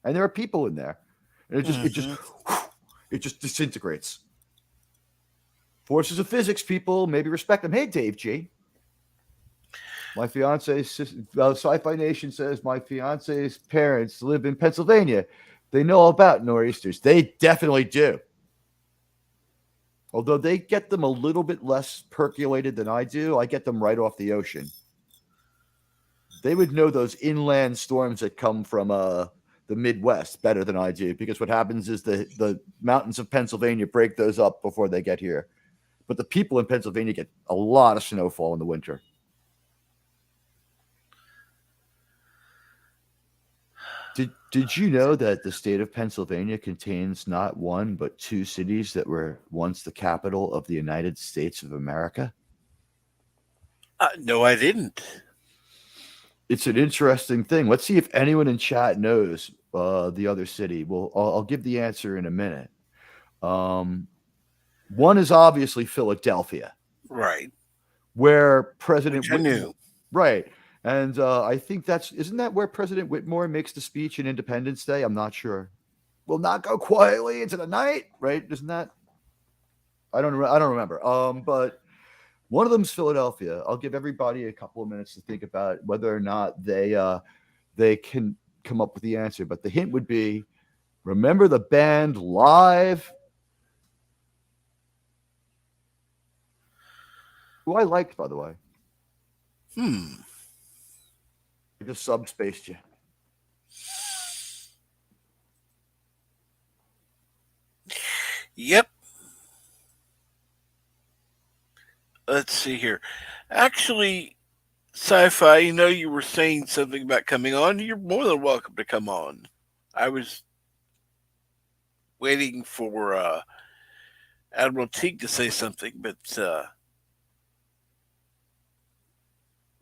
And there are people in there, and Mm-hmm. it just disintegrates. Forces of physics, people maybe respect them. Hey, Dave G. My Sci-Fi Nation says my fiance's parents live in Pennsylvania. They know all about nor'easters. They definitely do. Although they get them a little bit less percolated than I do, I get them right off the ocean. They would know those inland storms that come from the Midwest better than I do because what happens is the mountains of Pennsylvania break those up before they get here. But the people in Pennsylvania get a lot of snowfall in the winter. Did you know that the state of Pennsylvania contains not one but two cities that were once the capital of the United States of America? No, I didn't. It's an interesting thing. Let's see if anyone in chat knows the other city. Well, I'll give the answer in a minute. Um, one is obviously Philadelphia, Right. where President Which I Whitmore, knew. right? And I think that's isn't that where President Whitmore makes the speech in Independence Day? I'm not sure. Will not go quietly into the night, right? Isn't that? I don't remember. But one of them's Philadelphia. I'll give everybody a couple of minutes to think about whether or not they can come up with the answer. But the hint would be remember the band live, who I liked, by the way. Hmm. I just subspaced you. Yep. Let's see here. Actually, sci-fi. You were saying something about coming on. You're more than welcome to come on. I was waiting for Admiral Teague to say something, but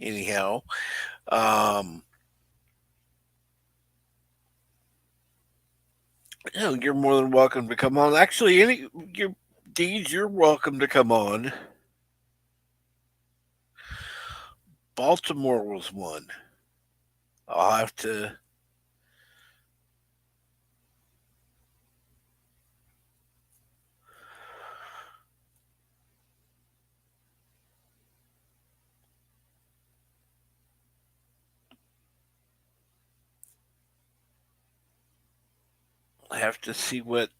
anyhow, um, you're more than welcome to come on. Actually, your Deeds, you're welcome to come on. Baltimore was one. I'll have to see what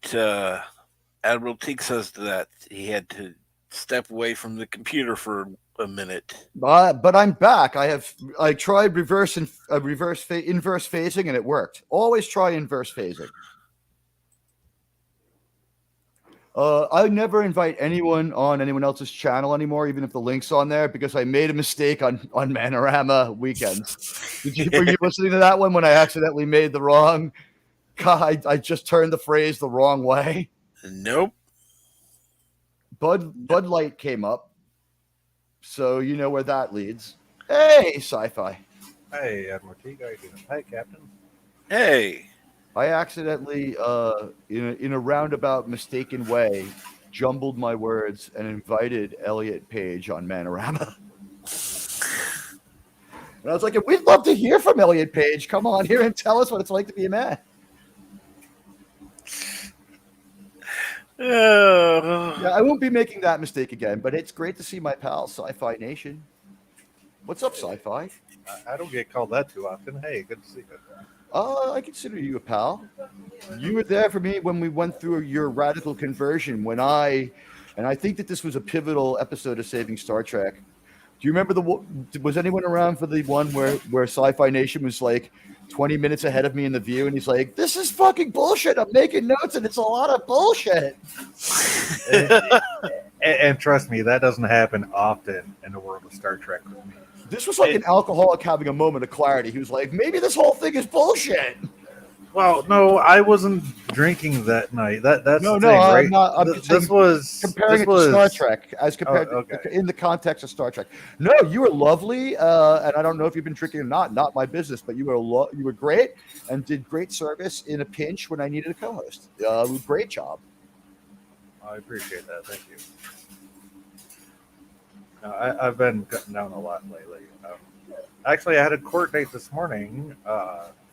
Admiral Teague says to that. He had to step away from the computer for a minute. But I'm back. I tried inverse phasing and it worked. Always try inverse phasing. I never invite anyone on anyone else's channel anymore, even if the link's on there, because I made a mistake on Manorama weekends. Were you listening to that one when I accidentally made the wrong? God, I just turned the phrase the wrong way. Nope. Bud Light came up, so you know where that leads. Hey, sci-fi. Hey, Admiral Teague, how you doing? Hey, Captain. Hey. I accidentally, in a roundabout mistaken way, jumbled my words and invited Elliot Page on Manorama. And I was like, we'd love to hear from Elliot Page. Come on here and tell us what it's like to be a man. Yeah, I won't be making that mistake again, but it's great to see my pal, Sci-Fi Nation. What's up, Sci-Fi? I don't get called that too often. Hey, good to see you. I consider you a pal. You were there for me when we went through your radical conversion and I think that this was a pivotal episode of Saving Star Trek. Do you remember was anyone around for the one where Sci-Fi Nation was like 20 minutes ahead of me in the view and he's like, this is fucking bullshit. I'm making notes and it's a lot of bullshit. And trust me, that doesn't happen often in the world of Star Trek with me. This was like an alcoholic having a moment of clarity. He was like, maybe this whole thing is bullshit. Well, no, I wasn't drinking that night. That's no, the thing, right? I'm not. This was comparing this it was, to Star Trek as compared okay. in the context of Star Trek. No, you were lovely, and I don't know if you've been drinking or not. Not my business, but you were great and did great service in a pinch when I needed a co-host. Great job. I appreciate that. Thank you. I've been cutting down a lot lately. Actually, I had a court date this morning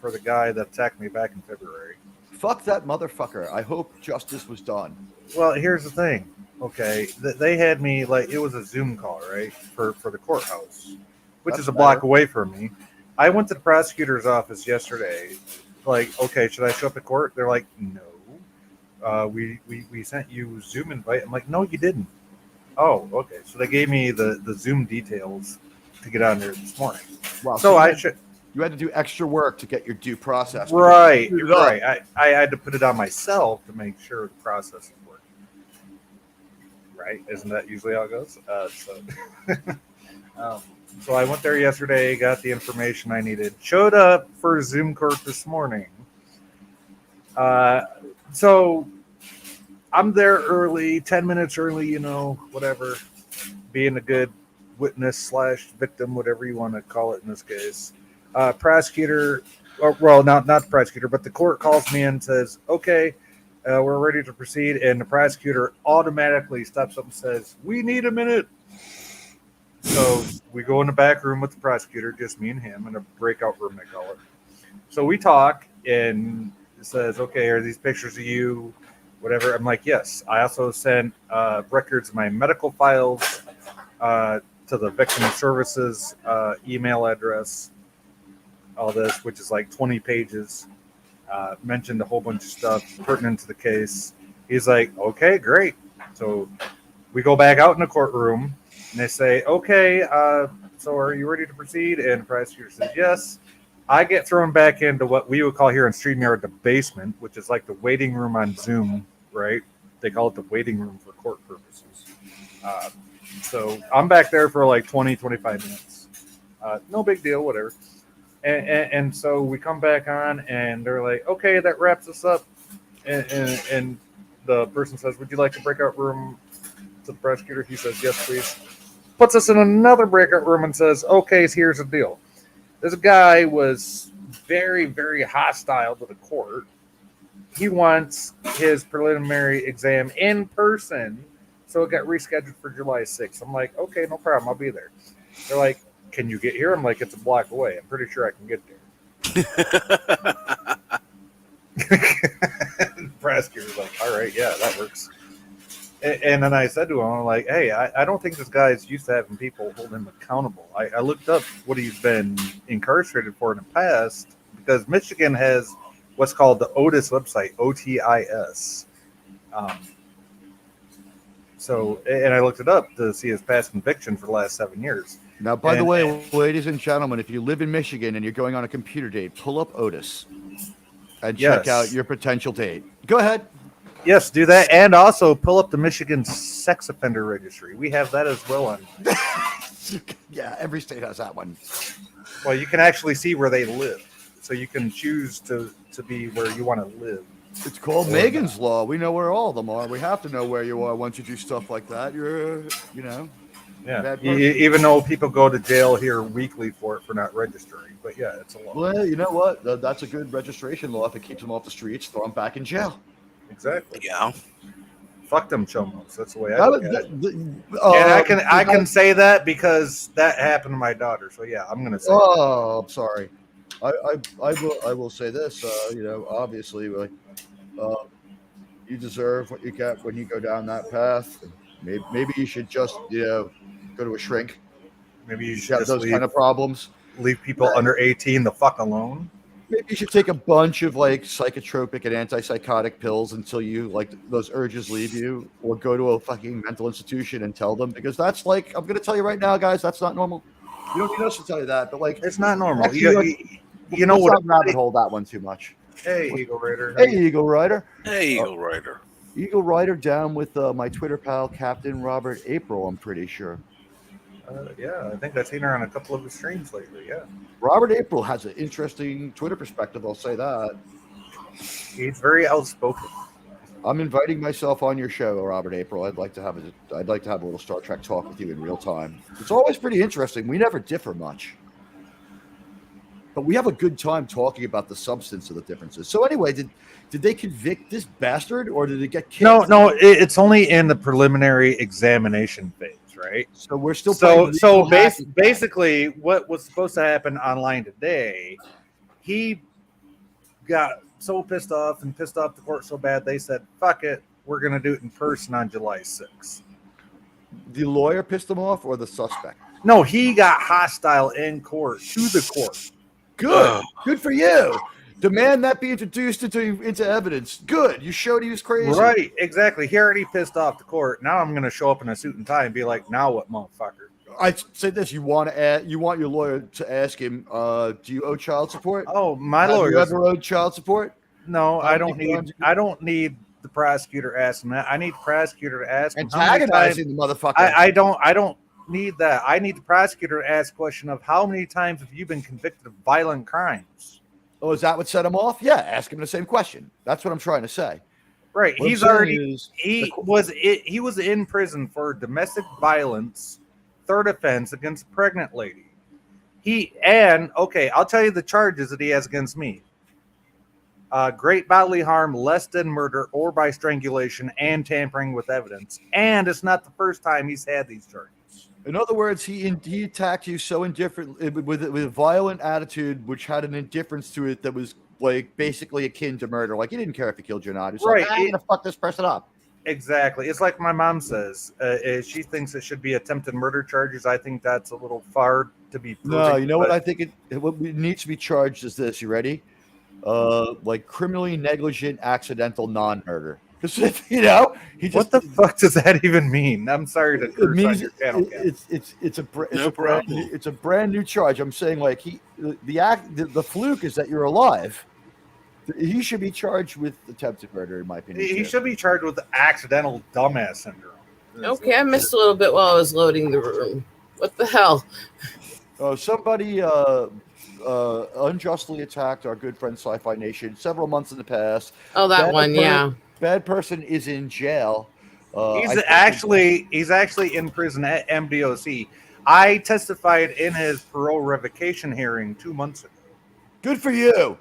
for the guy that attacked me back in February. Fuck that motherfucker. I hope justice was done. Well, here's the thing. Okay, they had me like it was a Zoom call, right, for the courthouse, which That's is a better. block away from me. I went to the prosecutor's office yesterday. Like, okay, should I show up at court? They're like, no. We sent you Zoom invite. I'm like, no, you didn't. Oh, okay. So they gave me the Zoom details to get on there this morning. Wow. So you had to do extra work to get your due process. Right. I had to put it on myself to make sure the process is working. Right? Isn't that usually how it goes? So I went there yesterday, got the information I needed, showed up for Zoom court this morning. Uh, so I'm there early, 10 minutes early, whatever, being a good witness slash victim, whatever you want to call it in this case. Prosecutor, or, well, not the prosecutor, but the court calls me and says, okay, we're ready to proceed. And the prosecutor automatically steps up and says, we need a minute. So we go in the back room with the prosecutor, just me and him, in a breakout room, they call it. So we talk, and it says, okay, are these pictures of you? Whatever. I'm like, yes. I also sent records of my medical files to the victim services email address, all this, which is like 20 pages. Mentioned a whole bunch of stuff pertinent to the case. He's like, okay, great. So we go back out in the courtroom, and they say, okay, so are you ready to proceed? And the prosecutor says, yes. I get thrown back into what we would call here in StreamYard the basement, which is like the waiting room on Zoom, right? They call it the waiting room for court purposes. So I'm back there for like 20, 25 minutes. No big deal, whatever. And so we come back on, and they're like, okay, that wraps us up. And the person says, would you like a breakout room? To the prosecutor, he says, yes, please. Puts us in another breakout room and says, okay, here's the deal. This guy was very, very hostile to the court. He wants his preliminary exam in person, so it got rescheduled for July 6th. I'm like, okay, no problem, I'll be there. They're like, can you get here? I'm like, it's a block away. I'm pretty sure I can get there. The prosecutor's like, all right, yeah, that works. And then I said to him, I'm like, hey, I don't think this guy's used to having people hold him accountable. I looked up what he's been incarcerated for in the past, because Michigan has what's called the Otis website, OTIS. And I looked it up to see his past conviction for the last 7 years. Now, by the way, ladies and gentlemen, if you live in Michigan and you're going on a computer date, pull up Otis and check out your potential date. Go ahead. Yes, do that, and also pull up the Michigan Sex Offender Registry. We have that as well on. Yeah, every state has that one. Well, you can actually see where they live, so you can choose to be where you want to live. It's called Megan's Law. We know where all of them are. We have to know where you are once you do stuff like that. You're, Yeah. Even though people go to jail here weekly for not registering, but yeah, it's a law. Well, you know what? That's a good registration law. If it keeps them off the streets, throw them back in jail. Exactly. Yeah. Fuck them chomos. That's the way I look at it. And I can say that because that happened to my daughter. So yeah, I'm gonna say. Oh, I'm sorry. I will say this. Obviously, you deserve what you get when you go down that path. Maybe you should just go to a shrink. Maybe you should have those kind of problems. Leave people under 18 the fuck alone. Maybe you should take a bunch of psychotropic and antipsychotic pills until those urges leave you, or go to a fucking mental institution and tell them, because that's I'm going to tell you right now, guys, that's not normal. You don't need us to tell you that, but it's not normal. Actually, you know what? Rabbit hole that one too much. Hey, Eagle Rider. Hey, Eagle Rider. Hey, Eagle Rider. Eagle Rider down with my Twitter pal, Captain Robert April, I'm pretty sure. Yeah, I think I've seen her on a couple of the streams lately, yeah. Robert April has an interesting Twitter perspective, I'll say that. He's very outspoken. I'm inviting myself on your show, Robert April. I'd like to have a little Star Trek talk with you in real time. It's always pretty interesting. We never differ much. But we have a good time talking about the substance of the differences. So anyway, did they convict this bastard, or did it get kicked? No, it's only in the preliminary examination phase, right? So we're still basically what was supposed to happen online today, he got so pissed off the court so bad they said, fuck it, we're going to do it in person on July 6th. The lawyer pissed him off, or the suspect? No, he got hostile in court, to the court. Good. Good for you. Demand that be introduced into evidence. Good. You showed he was crazy. Right, exactly. He already pissed off the court. Now I'm going to show up in a suit and tie and be like, now what, motherfucker? I'd say this: you want your lawyer to ask him, do you owe child support? Oh, my lawyer. Have you ever owed child support? No, I don't need the prosecutor asking that. I need the prosecutor to ask him. Antagonizing the motherfucker. I don't need that. I need the prosecutor to ask a question of how many times have you been convicted of violent crimes? Oh, is that what set him off? Yeah, ask him the same question. That's what I'm trying to say. Right. What I'm He's saying already is, he was in prison for domestic violence, third offense against a pregnant lady. Okay, I'll tell you the charges that he has against me. Great bodily harm, less than murder or by strangulation, and tampering with evidence. And it's not the first time he's had these charges. in other words, he attacked you so indifferent with a violent attitude, which had an indifference to it that was like basically akin to murder. Like he didn't care if he killed you or not. He's like, Right. I'm gonna fuck this person up. Exactly. It's like my mom says. She thinks it should be attempted murder charges. I think that's a little far to be proven. No, you know what I think what needs to be charged is this. You ready? Like criminally negligent accidental non-murder. Because he just What the fuck does that even mean? I'm sorry to it curse on means your channel, Ken. it's a brand new charge. I'm saying like the fluke is that you're alive. He should be charged with attempted murder, in my opinion. He should be charged with accidental dumbass syndrome. Okay, I missed a little bit while I was loading the room. What the hell? Somebody unjustly attacked our good friend Sci-Fi Nation several months in the past. Oh, that one, yeah. Bad person is in jail. He's actually in prison at MDOC. I testified in his parole revocation hearing 2 months ago. Good for you.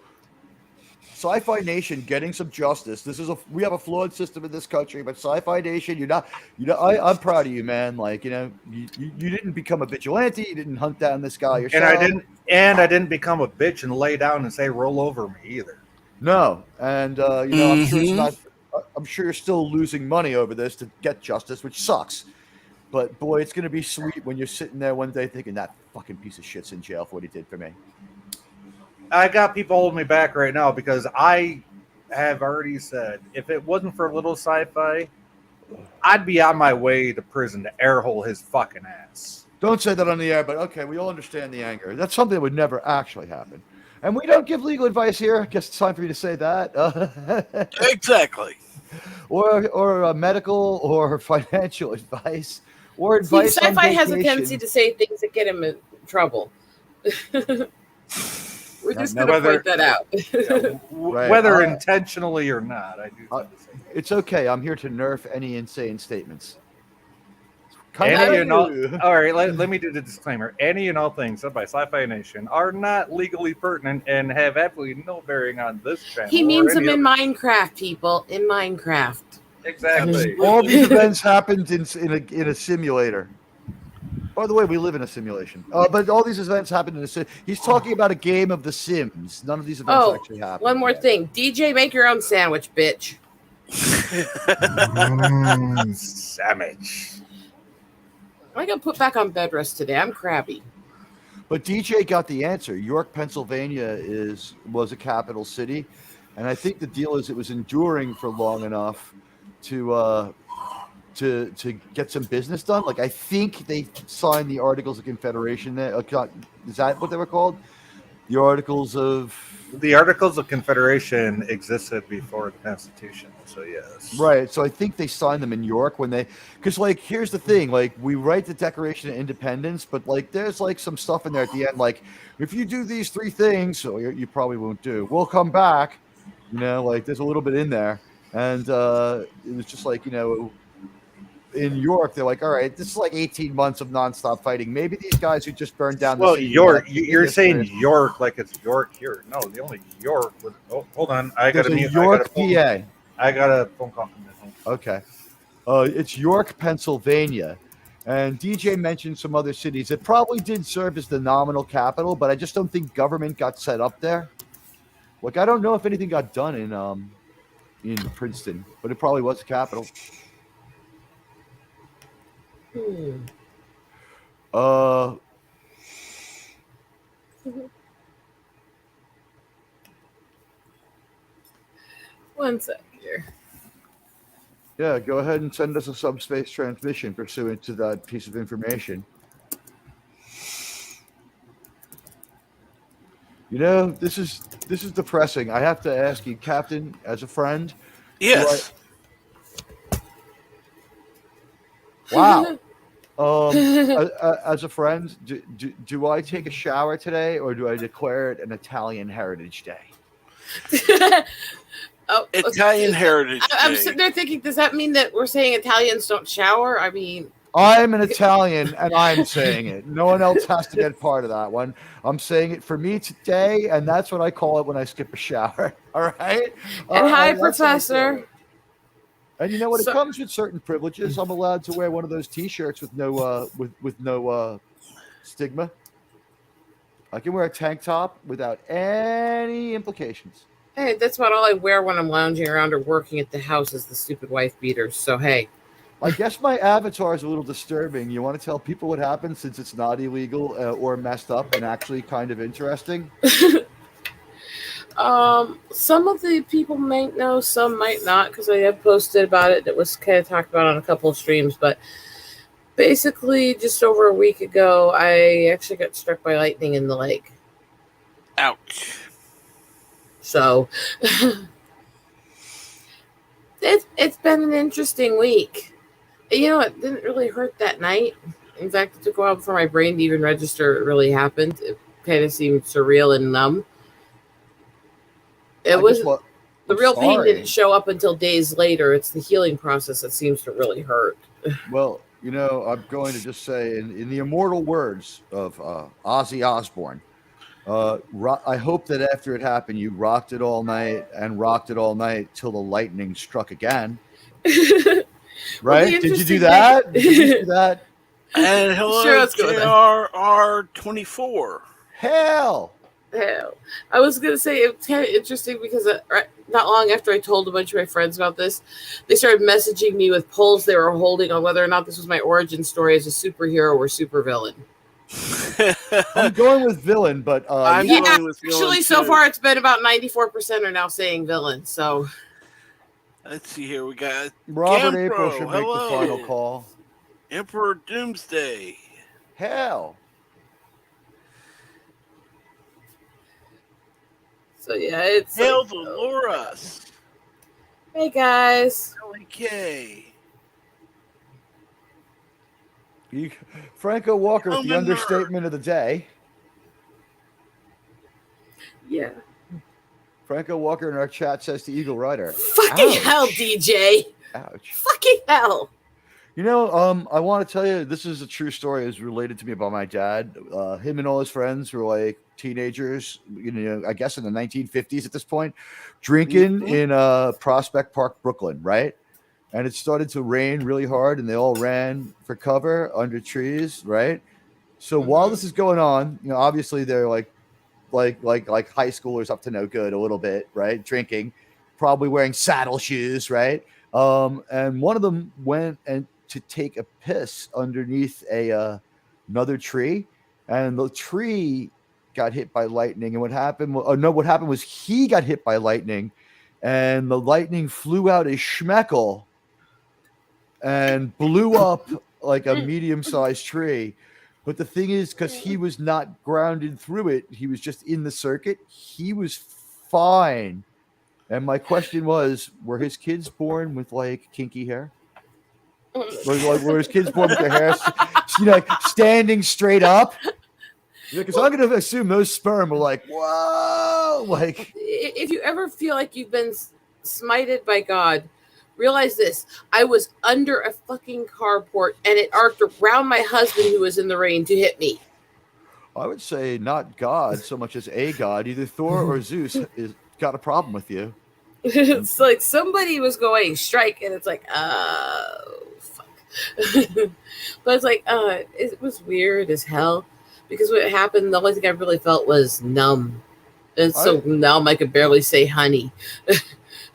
Sci-Fi Nation getting some justice. We have a flawed system in this country, but Sci-Fi Nation, I'm proud of you, man. Like, you didn't become a vigilante, you didn't hunt down this guy yourself. And I didn't become a bitch and lay down and say roll over me either. No. And I'm sure you're still losing money over this to get justice, which sucks. But boy, it's gonna be sweet when you're sitting there one day thinking that fucking piece of shit's in jail for what he did for me. I got people holding me back right now because I have already said if it wasn't for little sci-fi, I'd be on my way to prison to airhole his fucking ass. Don't say that on the air, but okay, we all understand the anger. That's something that would never actually happen. And we don't give legal advice here. I guess it's time for you to say that. Exactly. Or medical or financial advice. Or advice. See, Sci-Fi has a tendency to say things that get him in trouble. We're just going to point that out. Right. Whether intentionally or not, I do. It's okay. I'm here to nerf any insane statements. All right, let me do the disclaimer. Any and all things said by Sci-Fi Nation are not legally pertinent and have absolutely no bearing on this channel. He means them in Minecraft, people. In Minecraft. Exactly. All these events happened in a simulator. By the way, we live in a simulation. But all these events happened in a sim. He's talking about a game of The Sims. None of these events actually happened. One more thing. DJ, make your own sandwich, bitch. Sandwich. I got put back on bed rest today. I'm crabby. But DJ got the answer. York, Pennsylvania was a capital city. And I think the deal is it was enduring for long enough to get some business done. Like I think they signed the Articles of Confederation there. Is that what they were called? The Articles of Confederation existed before the Constitution. So yes. Right. So I think they signed them in York because like here's the thing, like we write the Declaration of Independence, but like there's like some stuff in there at the end, like if you do these 3 things, so you probably won't do. We'll come back. Like there's a little bit in there. And it was just like, in York, they're like, all right, this is like 18 months of nonstop fighting. Maybe these guys who just burned down the city. York, you're saying York like it's York here. No, the only York was. Oh, hold on. I got a York, PA. I got a phone call from this one. Okay. It's York, Pennsylvania. And DJ mentioned some other cities. It probably did serve as the nominal capital, but I just don't think government got set up there. Like, I don't know if anything got done in Princeton, but it probably was the capital. One sec here. Yeah, go ahead and send us a subspace transmission pursuant to that piece of information. This is depressing. I have to ask you, Captain, as a friend. Yes. Wow. As a friend, do I take a shower today, or do I declare it an Italian Heritage Day? Oh, Italian Heritage I'm Day. sitting there thinking, does that mean that we're saying Italians don't shower? I mean, I'm an Italian, and I'm saying it. No one else has to get part of that one. I'm saying it for me today, and that's what I call it when I skip a shower. All right. and hi, That's what I call Professor. it. And you know what? It So, comes with certain privileges. I'm allowed to wear one of those T-shirts with no stigma. I can wear a tank top without any implications. hey, that's about all I wear when I'm lounging around or working at the house is the stupid wife beaters. So hey, I guess my avatar is a little disturbing. You want to tell people what happened since it's not illegal or messed up and actually kind of interesting? some of the people might know, some might not, because I have posted about it. It was kind of talked about on a couple of streams, but basically, just over a week ago, I actually got struck by lightning in the leg. Ouch. So it's been an interesting week. You know, it didn't really hurt that night. In fact, it took a while for my brain to even register it really happened. It kind of seemed surreal and numb. It was the I'm real pain sorry. didn't show up until days later. It's the healing process that seems to really hurt. Well, you know, I'm going to just say, in the immortal words of Ozzy Osbourne, I hope that after it happened, you rocked it all night and rocked it all night till the lightning struck again. Right? Did you do that? Did you do that? And hello, Sure, let's go with that. JRR24. Hell! Hell, I was gonna say it's kind of interesting because not long after I told a bunch of my friends about this, they started messaging me with polls they were holding on whether or not this was my origin story as a superhero or supervillain. I'm going with villain, but I'm Yeah, going with villain, actually, so too. far it's been about 94% are now saying villain. So Let's see here. We got Robert Gambro, April should make the final hello. call. Emperor Doomsday. Hell! yeah, it's Hail like, Dolores. hey guys. LK. Franco Walker with the Gentlemen, understatement of the day. Yeah. Franco Walker in our chat says to Eagle Rider, Fucking Ouch. hell, DJ. Ouch. Fucking hell. You know, I want to tell you, this is a true story. It was related to me by my dad. Him and all his friends were like teenagers, you know, I guess in the 1950s at this point, drinking in Prospect Park, Brooklyn, right? And it started to rain really hard, and they all ran for cover under trees, right? So while this is going on, you know, obviously they're like high schoolers up to no good a little bit, right? Drinking, probably wearing saddle shoes, right? And one of them went and to take a piss underneath another tree, and the tree got hit by lightning. And what happened? What happened was he got hit by lightning, and the lightning flew out his schmeckle and blew up like a medium-sized tree. But the thing is, because he was not grounded through it, he was just in the circuit, he was fine. And my question was, were his kids born with like kinky hair? Were his kids born with their hair, you know, like standing straight up? Because I'm going to assume those sperm were like, whoa, like. If you ever feel like you've been smited by God, realize this. I was under a fucking carport and it arced around my husband who was in the rain to hit me. I would say not God so much as a god. Either Thor or Zeus is got a problem with you. It's like somebody was going strike, and it's like, oh, fuck. But it's like, it was weird as hell because what happened, the only thing I really felt was numb. It's so numb I could barely say honey.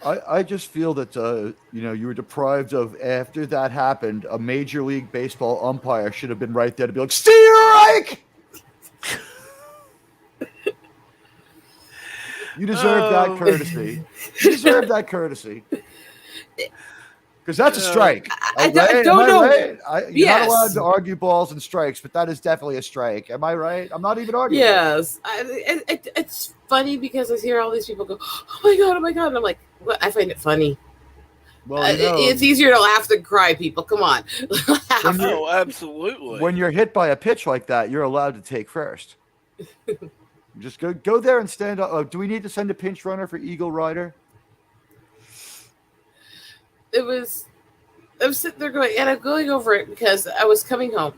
I just feel that you know, you were deprived of, after that happened, a Major League Baseball umpire should have been right there to be like, strike! You deserve that courtesy. You deserve that courtesy. Because that's a strike. I don't know. Right? You're not allowed to argue balls and strikes, but that is definitely a strike. Am I right? I'm not even arguing. Yes. It's funny because I hear all these people go, oh my God. And I'm like, what? I find it funny. Well, It's easier to laugh than cry, people. Come on. When Laugh. you're- Oh, absolutely. when you're hit by a pitch like that, you're allowed to take first. Just go there and stand up. Do we need to send a pinch runner for Eagle Rider? It was, I'm sitting there going, and I'm going over it because I was coming home.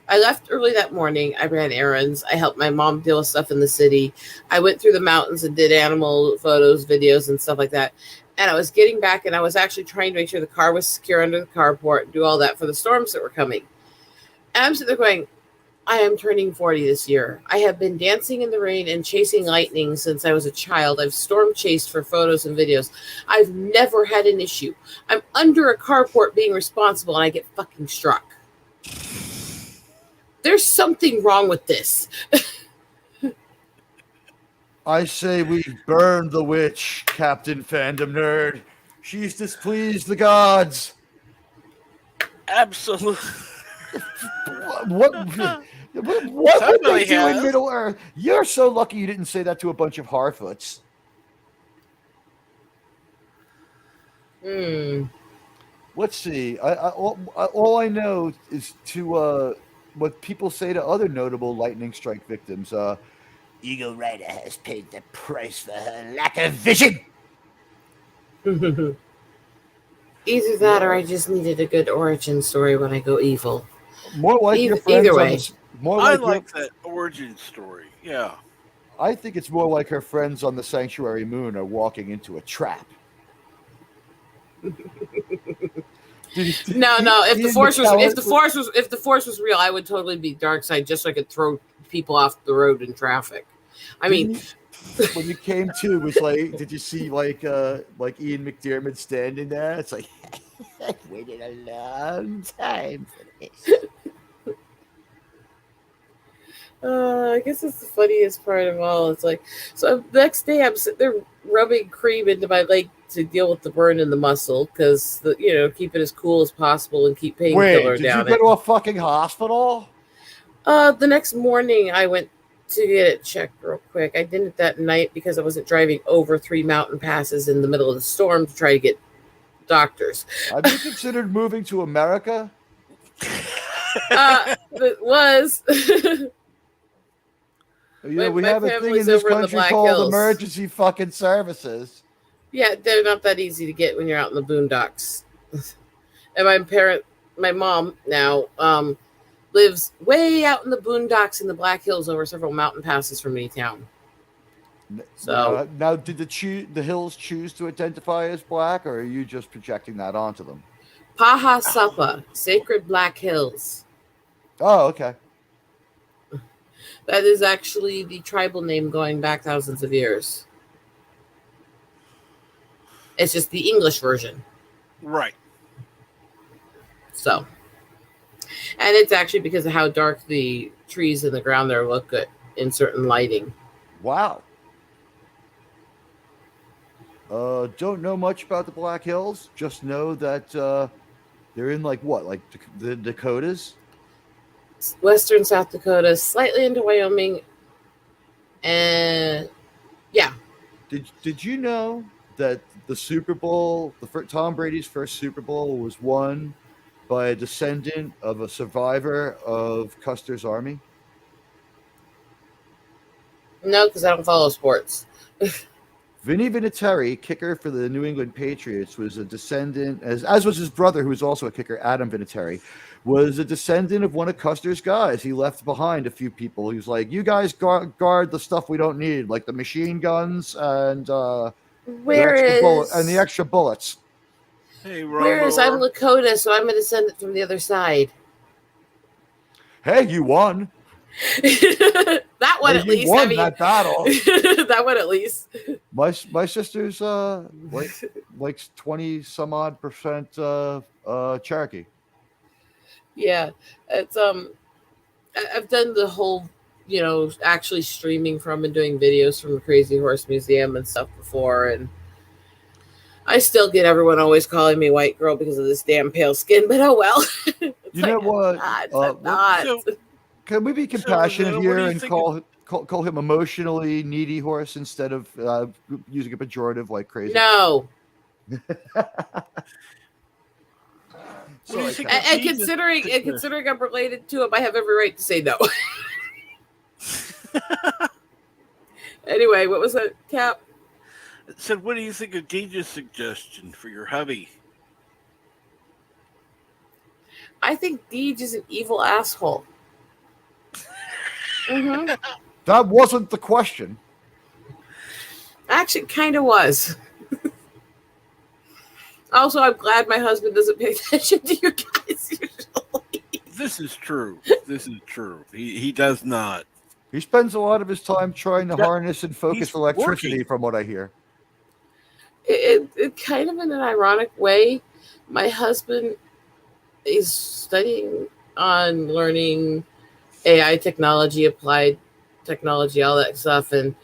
I left early that morning. I ran errands. I helped my mom deal with stuff in the city. I went through the mountains and did animal photos, videos, and stuff like that. And I was getting back, and I was actually trying to make sure the car was secure under the carport and do all that for the storms that were coming. And I'm sitting there going, I am turning 40 this year. I have been dancing in the rain and chasing lightning since I was a child. I've storm chased for photos and videos. I've never had an issue. I'm under a carport being responsible, and I get fucking struck. There's something wrong with this. I say we burn the witch, Captain Fandom Nerd. She's displeased the gods. Absolutely. What would Somebody they do in has. Middle Earth? You're so lucky you didn't say that to a bunch of Harfoots. Let's see. All I know is to what people say to other notable lightning strike victims. Eagle Rider has paid the price for her lack of vision. Either that or I just needed a good origin story when I go evil. More like your friends either on way. the, more I like like that origin story. Yeah. I think it's more like her friends on the Sanctuary Moon are walking into a trap. No. If the force was real, I would totally be dark side just so I could throw people off the road in traffic. I mean, when you came to, it was like, did you see like Ian McDiarmid standing there? It's like, I've waited a long time for this. I guess it's the funniest part of all. It's like, so the next day I'm sitting there rubbing cream into my leg to deal with the burn in the muscle because keep it as cool as possible and keep painkiller Did down you it. go to a fucking hospital? The next morning I went to get it checked real quick. I did it that night because I wasn't driving over 3 mountain passes in the middle of the storm to try to get doctors. Have you considered moving to America? It was. We my have a thing in family's this over in the country Black called Hills. emergency fucking services. Yeah, they're not that easy to get when you're out in the boondocks. And my mom now, lives way out in the boondocks in the Black Hills over several mountain passes from me town. So now, did the hills choose to identify as black, or are you just projecting that onto them? Paha Sapa, Sacred Black Hills. Oh, okay. That is actually the tribal name going back thousands of years. It's just the English version. Right. So, and it's actually because of how dark the trees in the ground there look good in certain lighting. Wow. Don't know much about the Black Hills. Just know that they're in like the Dakotas? Western South Dakota, slightly into Wyoming, and yeah. Did you know that the Super Bowl, Tom Brady's first Super Bowl, was won by a descendant of a survivor of Custer's army? No, because I don't follow sports. Vinny Vinatieri, kicker for the New England Patriots, was a descendant, as was his brother, who was also a kicker, Adam Vinatieri, was a descendant of one of Custer's guys. He left behind a few people. He was like, you guys guard the stuff we don't need, like the machine guns and the extra bullets. Hey, whereas I'm Lakota, so I'm a descendant from the other side. Hey, you won. That one, hey, at least. Won that battle. That one at least. My sister's like 20 some odd percent Cherokee. Yeah, it's I've done the whole, actually streaming from and doing videos from the Crazy Horse Museum and stuff before, and I still get everyone always calling me white girl because of this damn pale skin, but oh well. You know what? So, can we be compassionate here and call him emotionally needy horse instead of using a pejorative like crazy? No. What do you Sorry, think Kat. of And Jesus? considering I'm related to him, I have every right to say no. Anyway, what was that, Cap? Said, what do you think of DJ's suggestion for your hubby? I think Deej is an evil asshole. Mm-hmm. That wasn't the question. Actually, kind of was. Also, I'm glad my husband doesn't pay attention to you guys usually. This is true. This is true. He does not. He spends a lot of his time trying to Yeah, harness and focus he's electricity, working. from what I hear. It kind of in an ironic way. My husband is studying on learning AI technology, applied technology, all that stuff, and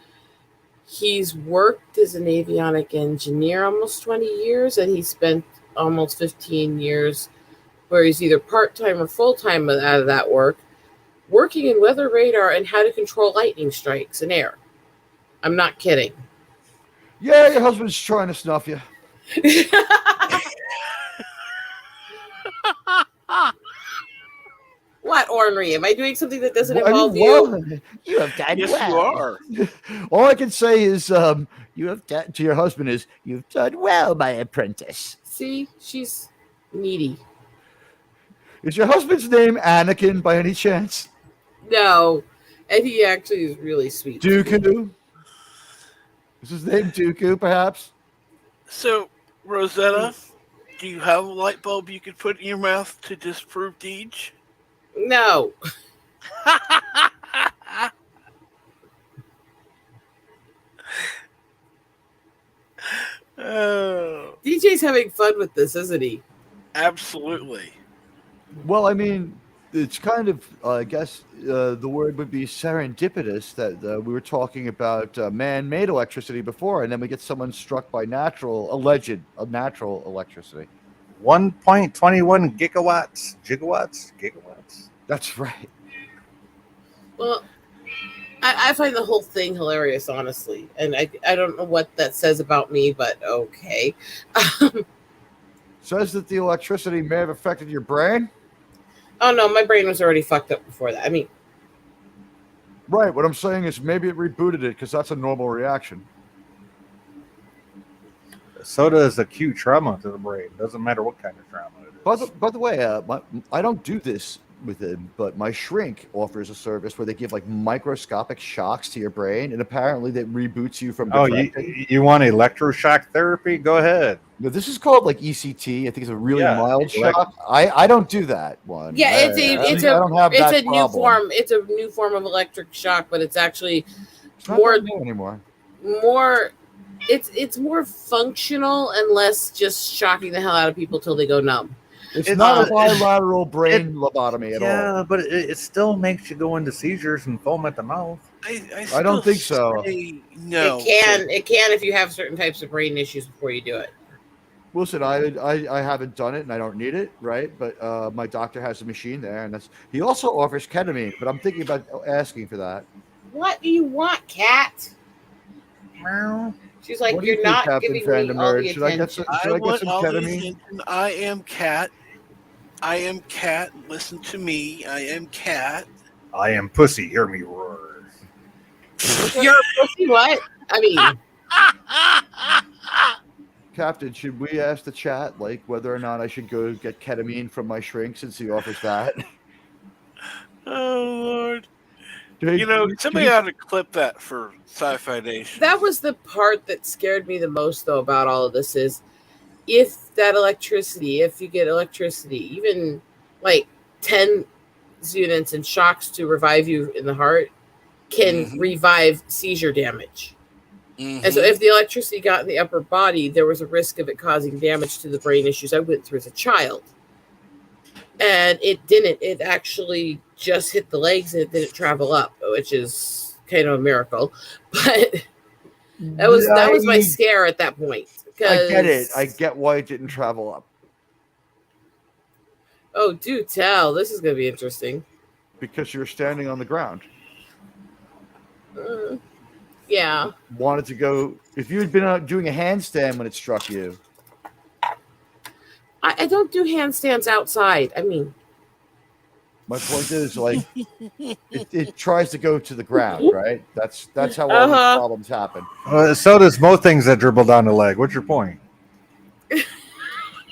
he's worked as an avionic engineer almost 20 years, and he spent almost 15 years where he's either part-time or full-time out of that work, working in weather radar and how to control lightning strikes in air. I'm not kidding. Yeah, your husband's trying to snuff you. What, ornery? Am I doing something that doesn't I mean, involve you? well, you have done Yes, well. you are. All I can say is, you have done, to your husband is, you've done well, my apprentice. See, she's needy. Is your husband's name Anakin by any chance? No, and he actually is really sweet. to me. Dooku? Is his name Dooku, perhaps? So, Rosetta, do you have a light bulb you could put in your mouth to disprove Deej? No. Oh, DJ's having fun with this, isn't he? absolutely. Well, I mean, it's kind of, I guess the word would be serendipitous that we were talking about man-made electricity before, and then we get someone struck by alleged natural electricity. 1.21 gigawatts. That's right. Well, I find the whole thing hilarious, honestly. And I don't know what that says about me, but okay. Says that the electricity may have affected your brain. Oh, no, my brain was already fucked up before that. I mean, Right. What I'm saying is maybe it rebooted it because that's a normal reaction. So does acute trauma to the brain. Doesn't matter what kind of trauma it is. By the way, I don't do this with him, but my shrink offers a service where they give like microscopic shocks to your brain, and apparently that reboots you from. Oh, depression. you want electroshock therapy? Go ahead. No, this is called like ECT. I think it's a really Yeah, mild shock. I don't do that one. yeah, I don't have it's that a new problem. form. It's a new form of electric shock, but it's actually It's not more that new anymore. it's more functional and less just shocking the hell out of people till they go numb. It's It's not not- a bilateral brain lobotomy at all. Yeah, but it still makes you go into seizures and foam at the mouth. I don't think so. No. It can if you have certain types of brain issues before you do it. Listen, I haven't done it and I don't need it, right? But my doctor has a machine there, and he also offers ketamine. But I'm thinking about asking for that. What do you want, cat? She's like, What do you you're think, not Captain giving me all the Vandermeer? Should I get attention. some? Should I I get want some all the ketamine? attention. I am cat. I am cat. Listen to me. I am cat. I am pussy. Hear me roar. You're a pussy, what? I mean, Captain, should we ask the chat like whether or not I should go get ketamine from my shrink since he offers that? Oh Lord! Hey, You know, can somebody you- ought to clip that for Sci-Fi Nation. that was the part that scared me the most, though, about all of this is if you get electricity, even like 10 units and shocks to revive you in the heart, can Mhm. revive seizure damage. Mhm. And so if the electricity got in the upper body, there was a risk of it causing damage to the brain issues I went through as a child. And it didn't. It actually just hit the legs and it didn't travel up, which is kind of a miracle. But that was my scare at that point. I get it. I get why it didn't travel up Oh, do tell. This is going to be interesting. because you're standing on the ground. Yeah. Wanted to go. If you had been out doing a handstand when it struck you, I don't do handstands outside. I mean, My point is, like, it tries to go to the ground, right? That's how all these uh problems happen. So does most things that dribble down the leg. What's your point?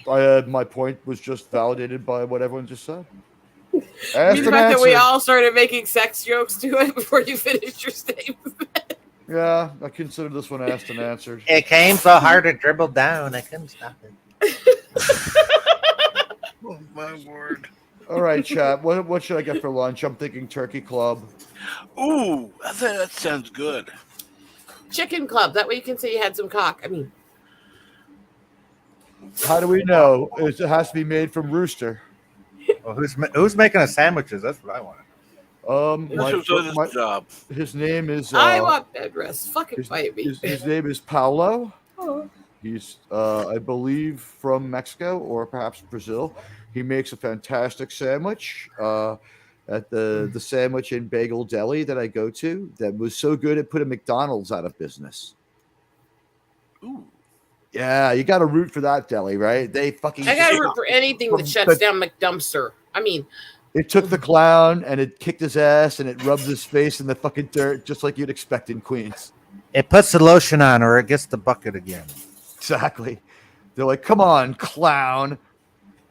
My point was just validated by what everyone just said. I mean Asked the and fact that we answered. all started making sex jokes to it before you finished your statement. Yeah, I consider this one asked and answered. It came so hard to dribble down, I couldn't stop it. Oh my word! All right, chat. What should I get for lunch? I'm thinking turkey club. Ooh, I think that sounds good. Chicken club. That way you can say you had some cock. I mean, How do we know? It has to be made from rooster. Well, who's making the sandwiches? That's what I want. This was on this job. His name is I want bed rest. Fucking his, fight me. his name is Paulo. Oh. He's I believe from Mexico or perhaps Brazil. He makes a fantastic sandwich. At the sandwich and bagel deli that I go to, that was so good it put a McDonald's out of business. Ooh. Yeah, you got to root for that deli, right? They fucking. I gotta root for anything that shuts down McDumpster. I mean, It took the clown and it kicked his ass and it rubbed his face in the fucking dirt, just like you'd expect in Queens. It puts the lotion on, or it gets the bucket again. Exactly. They're like, "Come on, clown."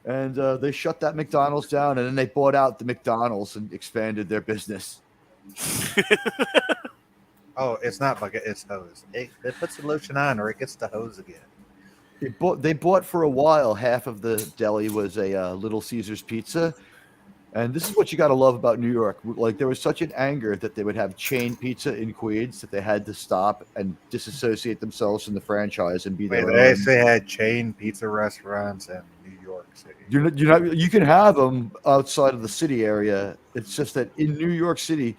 And they shut that McDonald's down, and then they bought out the McDonald's and expanded their business. Oh, it's not bucket, it's hose. It puts the lotion on, or it gets the hose again. They bought for a while. Half of the deli was a Little Caesars pizza, and this is what you got to love about New York. Like there was such an anger that they would have chain pizza in Queens that they had to stop and disassociate themselves from the franchise and be Wait, their they own. actually had chain pizza restaurants in New York City. You can have them outside of the city area. It's just that in New York City,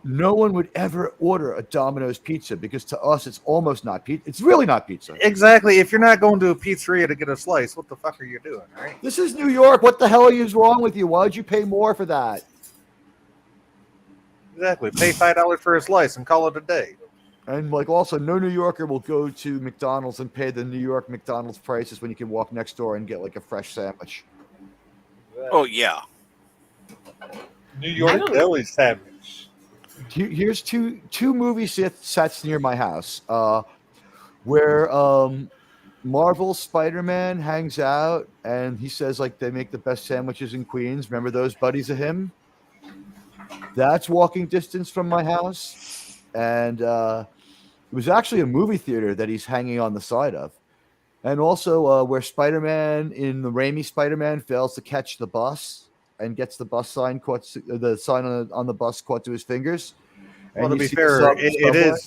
no one would ever order a Domino's pizza because to us it's almost not pizza. It's really not pizza. Exactly. If you're not going to a pizzeria to get a slice, what the fuck are you doing, right? This is New York. What the hell is wrong with you? Why'd you pay more for that? Exactly. Pay $5 for a slice and call it a day. And like also, no New Yorker will go to McDonald's and pay the New York McDonald's prices when you can walk next door and get like a fresh sandwich. Oh yeah. New I York don't- deli sandwich. Here's two movie sets near my house where Marvel Spider-Man hangs out and he says like they make the best sandwiches in Queens. Remember those buddies of him? That's walking distance from my house. And it was actually a movie theater that he's hanging on the side of. And also where Spider-Man in the Raimi Spider-Man fails to catch the bus and gets the bus sign caught, the sign on the bus caught to his fingers. Well, And to you be see the fair, it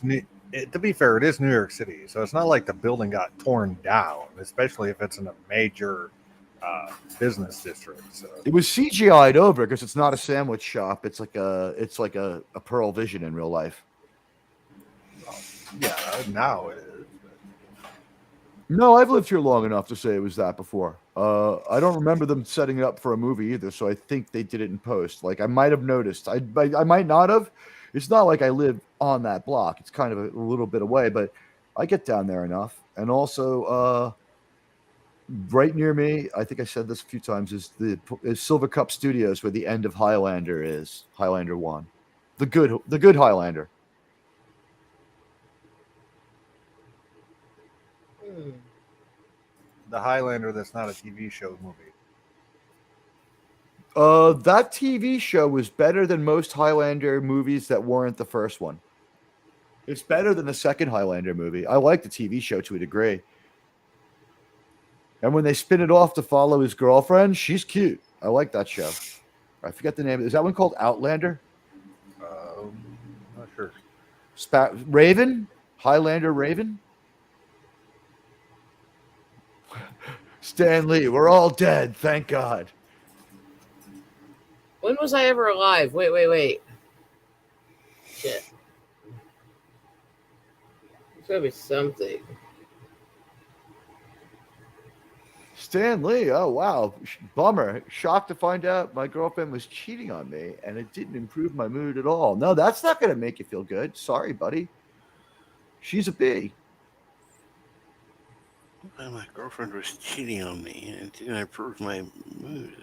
subway. is. To be fair, it is New York City, so it's not like the building got torn down, especially if it's in a major business district. So It was CGI'd over because it's not a sandwich shop. It's like a Pearl Vision in real life. yeah, now it is. No, I've lived here long enough to say it was that before. I don't remember them setting it up for a movie either, so I think they did it in post. Like I might have noticed. I might not have. It's not like I live on that block. It's kind of a little bit away, but I get down there enough. And also, right near me, I think I said this a few times, is Silver Cup Studios, where the end of Highlander is. Highlander 1, the good Highlander. The Highlander that's not a TV show movie. That TV show was better than most Highlander movies that weren't the first one. It's better than the second Highlander movie. I like the TV show to a degree. And when they spin it off to follow his girlfriend, she's cute. I like that show. I forget the name. Is that one called Outlander? Not sure. Raven? Highlander Raven? Stan Lee, we're all dead, thank God. when was I ever alive? Wait. Shit. There's gotta be something. Stan Lee, oh wow, bummer. Shocked to find out my girlfriend was cheating on me and it didn't improve my mood at all. No, that's not going to make you feel good. Sorry, buddy. She's a B. My girlfriend was cheating on me, and didn't improve my mood.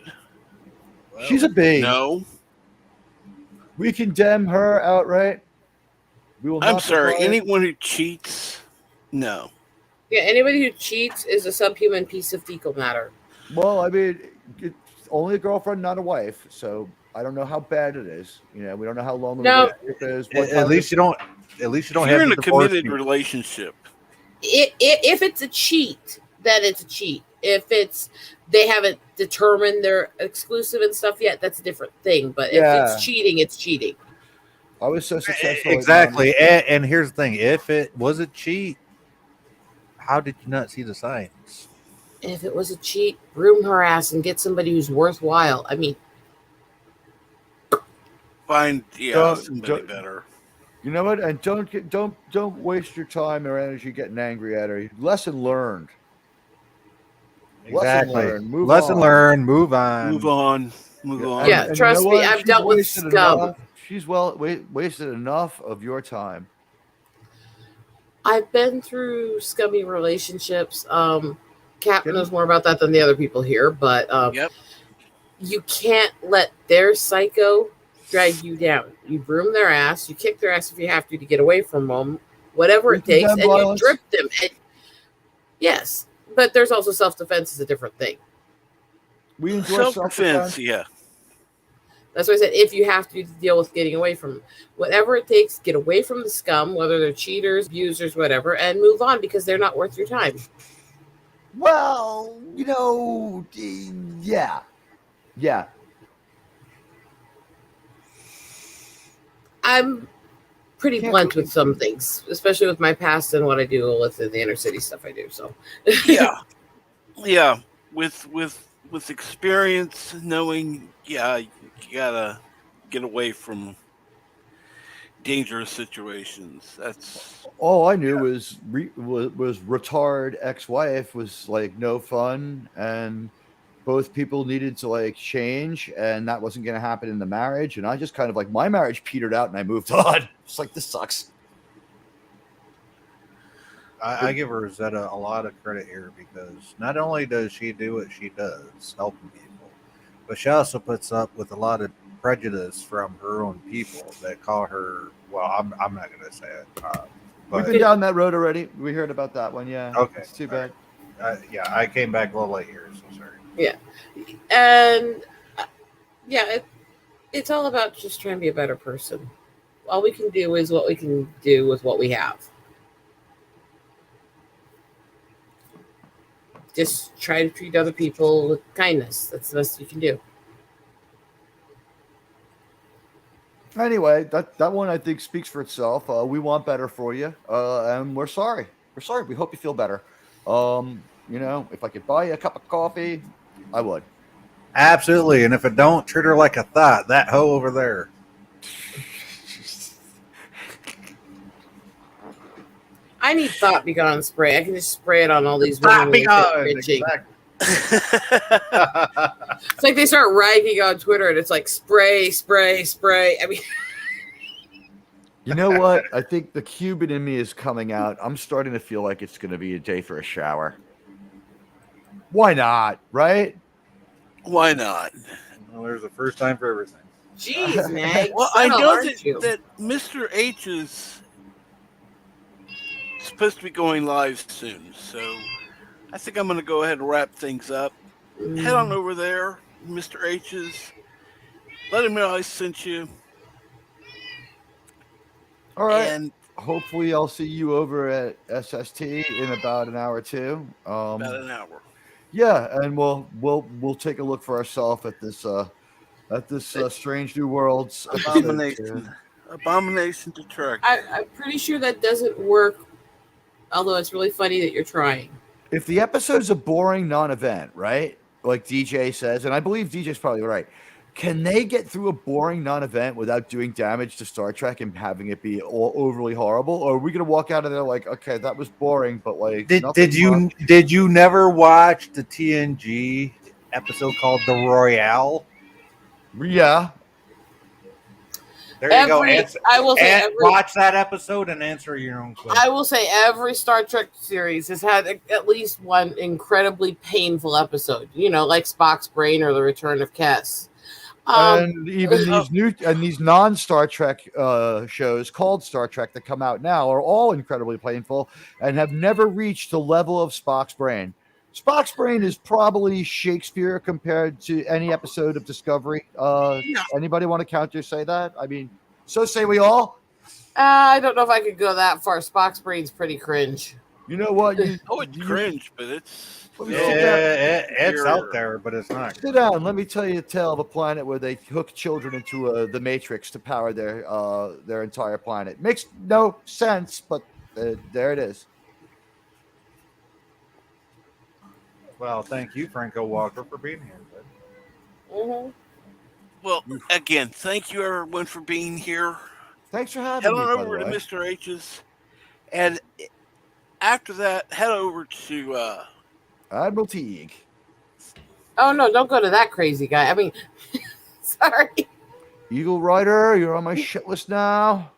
She's a Well, B. No, We condemn her outright. We will I'm not be sorry. quiet. Anyone who cheats, no. Yeah, anybody who cheats is a subhuman piece of fecal matter. Well, I mean, it's only a girlfriend, not a wife. So I don't know how bad it is. We don't know how long the No, relationship is. What at time? least you don't. At least you If don't you're have in the a divorce. committed relationship, if it's a cheat, then it's a cheat. If it's they haven't determined they're exclusive and stuff yet, that's a different thing. But if it's Yeah, cheating, it's cheating. I was so successful at non. Exactly. And here's the thing: if it was a cheat, how did you not see the signs? If it was a cheat, groom her ass and get somebody who's worthwhile. I mean, find somebody Don't, better. you know what? And don't waste your time or energy getting angry at her. Lesson learned. Lesson Exactly. learned. Move Lesson on. learned. Move Move on. on. Yeah, Move on. and yeah, and you know trust me, what? I've She's dealt with wasted scum. enough. She's wasted enough of your time. I've been through scummy relationships. Kat Get it? knows more about that than the other people here, but Yep. you can't let their psycho drag you down. You broom their ass, you kick their ass if you have to get away from them, whatever We it takes, condemn and you violence. drip them. And yes, but there's also self defense is a different thing. We endorse Self self defense. defense. Yeah. That's why I said if you have to deal with getting away from them, whatever it takes, get away from the scum, whether they're cheaters, abusers, whatever, and move on because they're not worth your time. Well, yeah. I'm pretty Can't blunt we? with some things, especially with my past and what I do with the inner city stuff I do. So, Yeah. Yeah. With experience, knowing, you gotta get away from dangerous situations. That's All I knew was retard ex-wife was like no fun, and both people needed to like change, and that wasn't going to happen in the marriage. And I just kind of like my marriage petered out, and I moved on. It's like this sucks. I give Rosetta a lot of credit here because not only does she do what she does, helping people, but she also puts up with a lot of prejudice from her own people that call her. Well, I'm not going to say it, We've but been down that road already. We heard about that one. Yeah, okay, it's too all right. bad. Yeah, I came back a little late here, so sorry. yeah. And yeah, it's all about just trying to be a better person. All we can do is what we can do with what we have. Just try to treat other people with kindness. That's the best you can do. Anyway, that one I think speaks for itself. We want better for you, and we're sorry. We're sorry. We hope you feel better. If I could buy you a cup of coffee, I would. Absolutely, and if it don't, treat her like a thought. That hoe over there. I need thought be gone spray. I can just spray it on all these Thought women be when gone. they're bitching. Exactly. It's like they start ragging on Twitter and it's like spray, spray, spray. I mean, You know what? I think the Cuban in me is coming out. I'm starting to feel like it's going to be a day for a shower. Why not? Right? why not? Well, there's a first time for everything. jeez, Mag. Well, I subtle, know aren't you? that Mr. H is supposed to be going live soon, so I think I'm going to go ahead and wrap things up. Head on over there, Mr. H's. Let him know I sent you. All right. And Hopefully, I'll see you over at SST in about an hour or two. about an hour. Yeah, and we'll take a look for ourselves at this Strange New Worlds episode. Abomination to track. I'm pretty sure that doesn't work. Although it's really funny that you're trying. If the episode's a boring non-event, right? Like DJ says, and I believe DJ's probably right. Can they get through a boring non-event without doing damage to Star Trek and having it be all overly horrible? Or are we gonna walk out of there like, okay, that was boring, but like Did you never watch the TNG episode called The Royale? Yeah. There you go. I will say every Watch that episode and answer your own question. I will say every Star Trek series has had at least one incredibly painful episode. Like Spock's brain or the Return of Cass. And even these non-Star Trek shows called Star Trek that come out now are all incredibly painful and have never reached the level of Spock's brain. Spock's brain is probably Shakespeare compared to any episode of Discovery. Yeah. Anybody want to counter say that? I mean, so say we all. I don't know if I could go that far. Spock's brain's pretty cringe. You know what? It's cringe, but it's it's out there, but it's not. Sit down. Let me tell you a tale of a planet where they hook children into the Matrix to power their entire planet. Makes no sense, but there it is. Well, thank you, Franco Walker, for being here. Mm-hmm. Well, again, thank you everyone for being here. Thanks for having Head me. on over to way. Mr. H's, and after that, head over to Admiral Teague. Oh no! Don't go to that crazy guy. I mean, sorry. Eagle Rider, you're on my shit list now.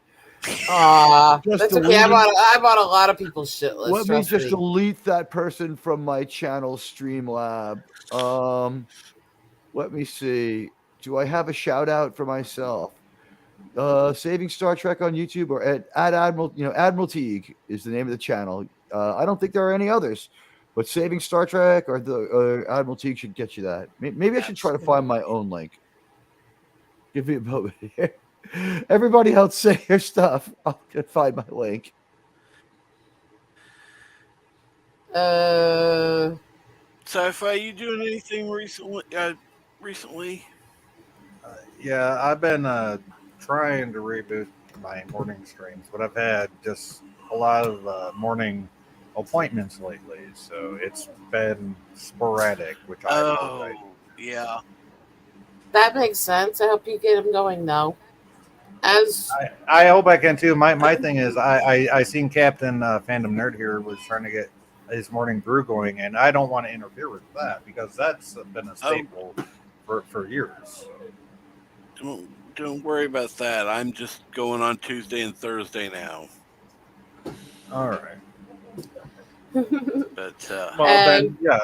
That's okay. I bought a lot of people's shit list. Let me just delete that person from my channel Streamlab. Let me see. Do I have a shout out for myself? Saving Star Trek on YouTube or at Admiral, Admiral Teague is the name of the channel. I don't think there are any others, but Saving Star Trek or Admiral Teague should get you that. Maybe I should try to find my own link. Give me a moment here. Everybody else say your stuff. I'll find my link. Sci-Fi, you doing anything recently? Yeah, I've been trying to reboot my morning streams, but I've had just a lot of morning appointments lately, so it's been sporadic, which I apologize. Yeah. That makes sense. I hope you get them going though. I hope I can too. My thing is I seen Captain Fandom Nerd here was trying to get his morning brew going, and I don't want to interfere with that because that's been a staple for years. Don't worry about that. I'm just going on Tuesday and Thursday now. All right. But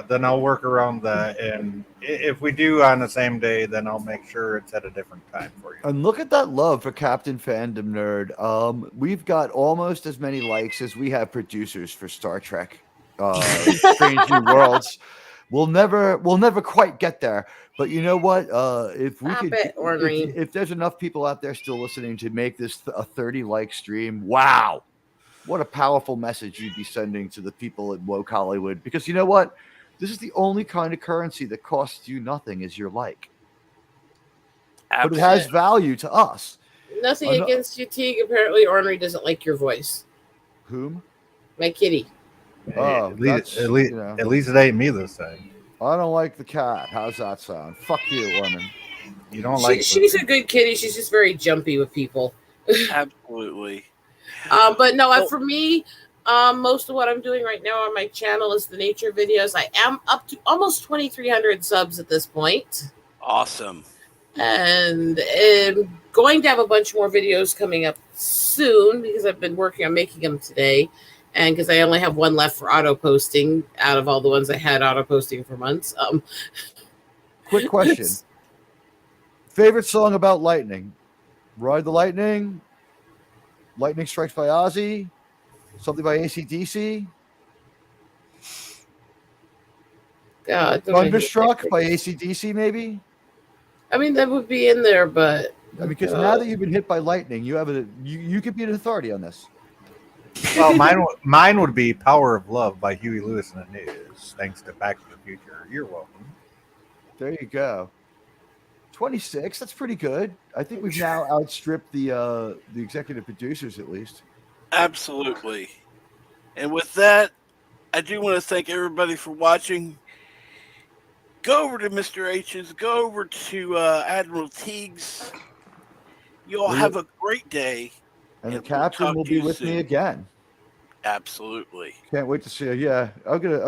then I'll work around that, and if we do on the same day, then I'll make sure it's at a different time for you. And look at that love for Captain Fandom Nerd. We've got almost as many likes as we have producers for Star Trek. Strange New Worlds. We'll never quite get there. But you know what? If there's enough people out there still listening to make this a 30 like stream, wow. What a powerful message you'd be sending to the people in woke Hollywood. Because you know what? This is the only kind of currency that costs you nothing is your like. Absolutely. But it has value to us. Nothing against you, Teague. Apparently, Ornery doesn't like your voice. Whom? My kitty. At least it ain't me this time. I don't like the cat. How's that sound? Fuck you, Orman. You don't like she's a good kitty. She's just very jumpy with people. Absolutely. But no, for me, most of what I'm doing right now on my channel is the nature videos. I am up to almost 2,300 subs at this point. Awesome. And going to have a bunch more videos coming up soon because I've been working on making them today. And because I only have one left for auto posting out of all the ones I had auto posting for months. Quick question. Favorite song about lightning? Ride the Lightning? Lightning Strikes by Ozzy? Something by AC/DC? God, Thunderstruck by AC/DC, maybe? I mean, that would be in there, but because now that you've been hit by lightning, you have you could be an authority on this. Well, mine would be "Power of Love" by Huey Lewis and the News. Thanks to Back to the Future. You're welcome. There you go. 26. That's pretty good. I think we've now outstripped the executive producers, at least. Absolutely. And with that, I do want to thank everybody for watching. Go over to Mr. H's. Go over to Admiral Teague's. You all have a great day. And the captain will be with me again. Absolutely. Can't wait to see you. Yeah, I'm gonna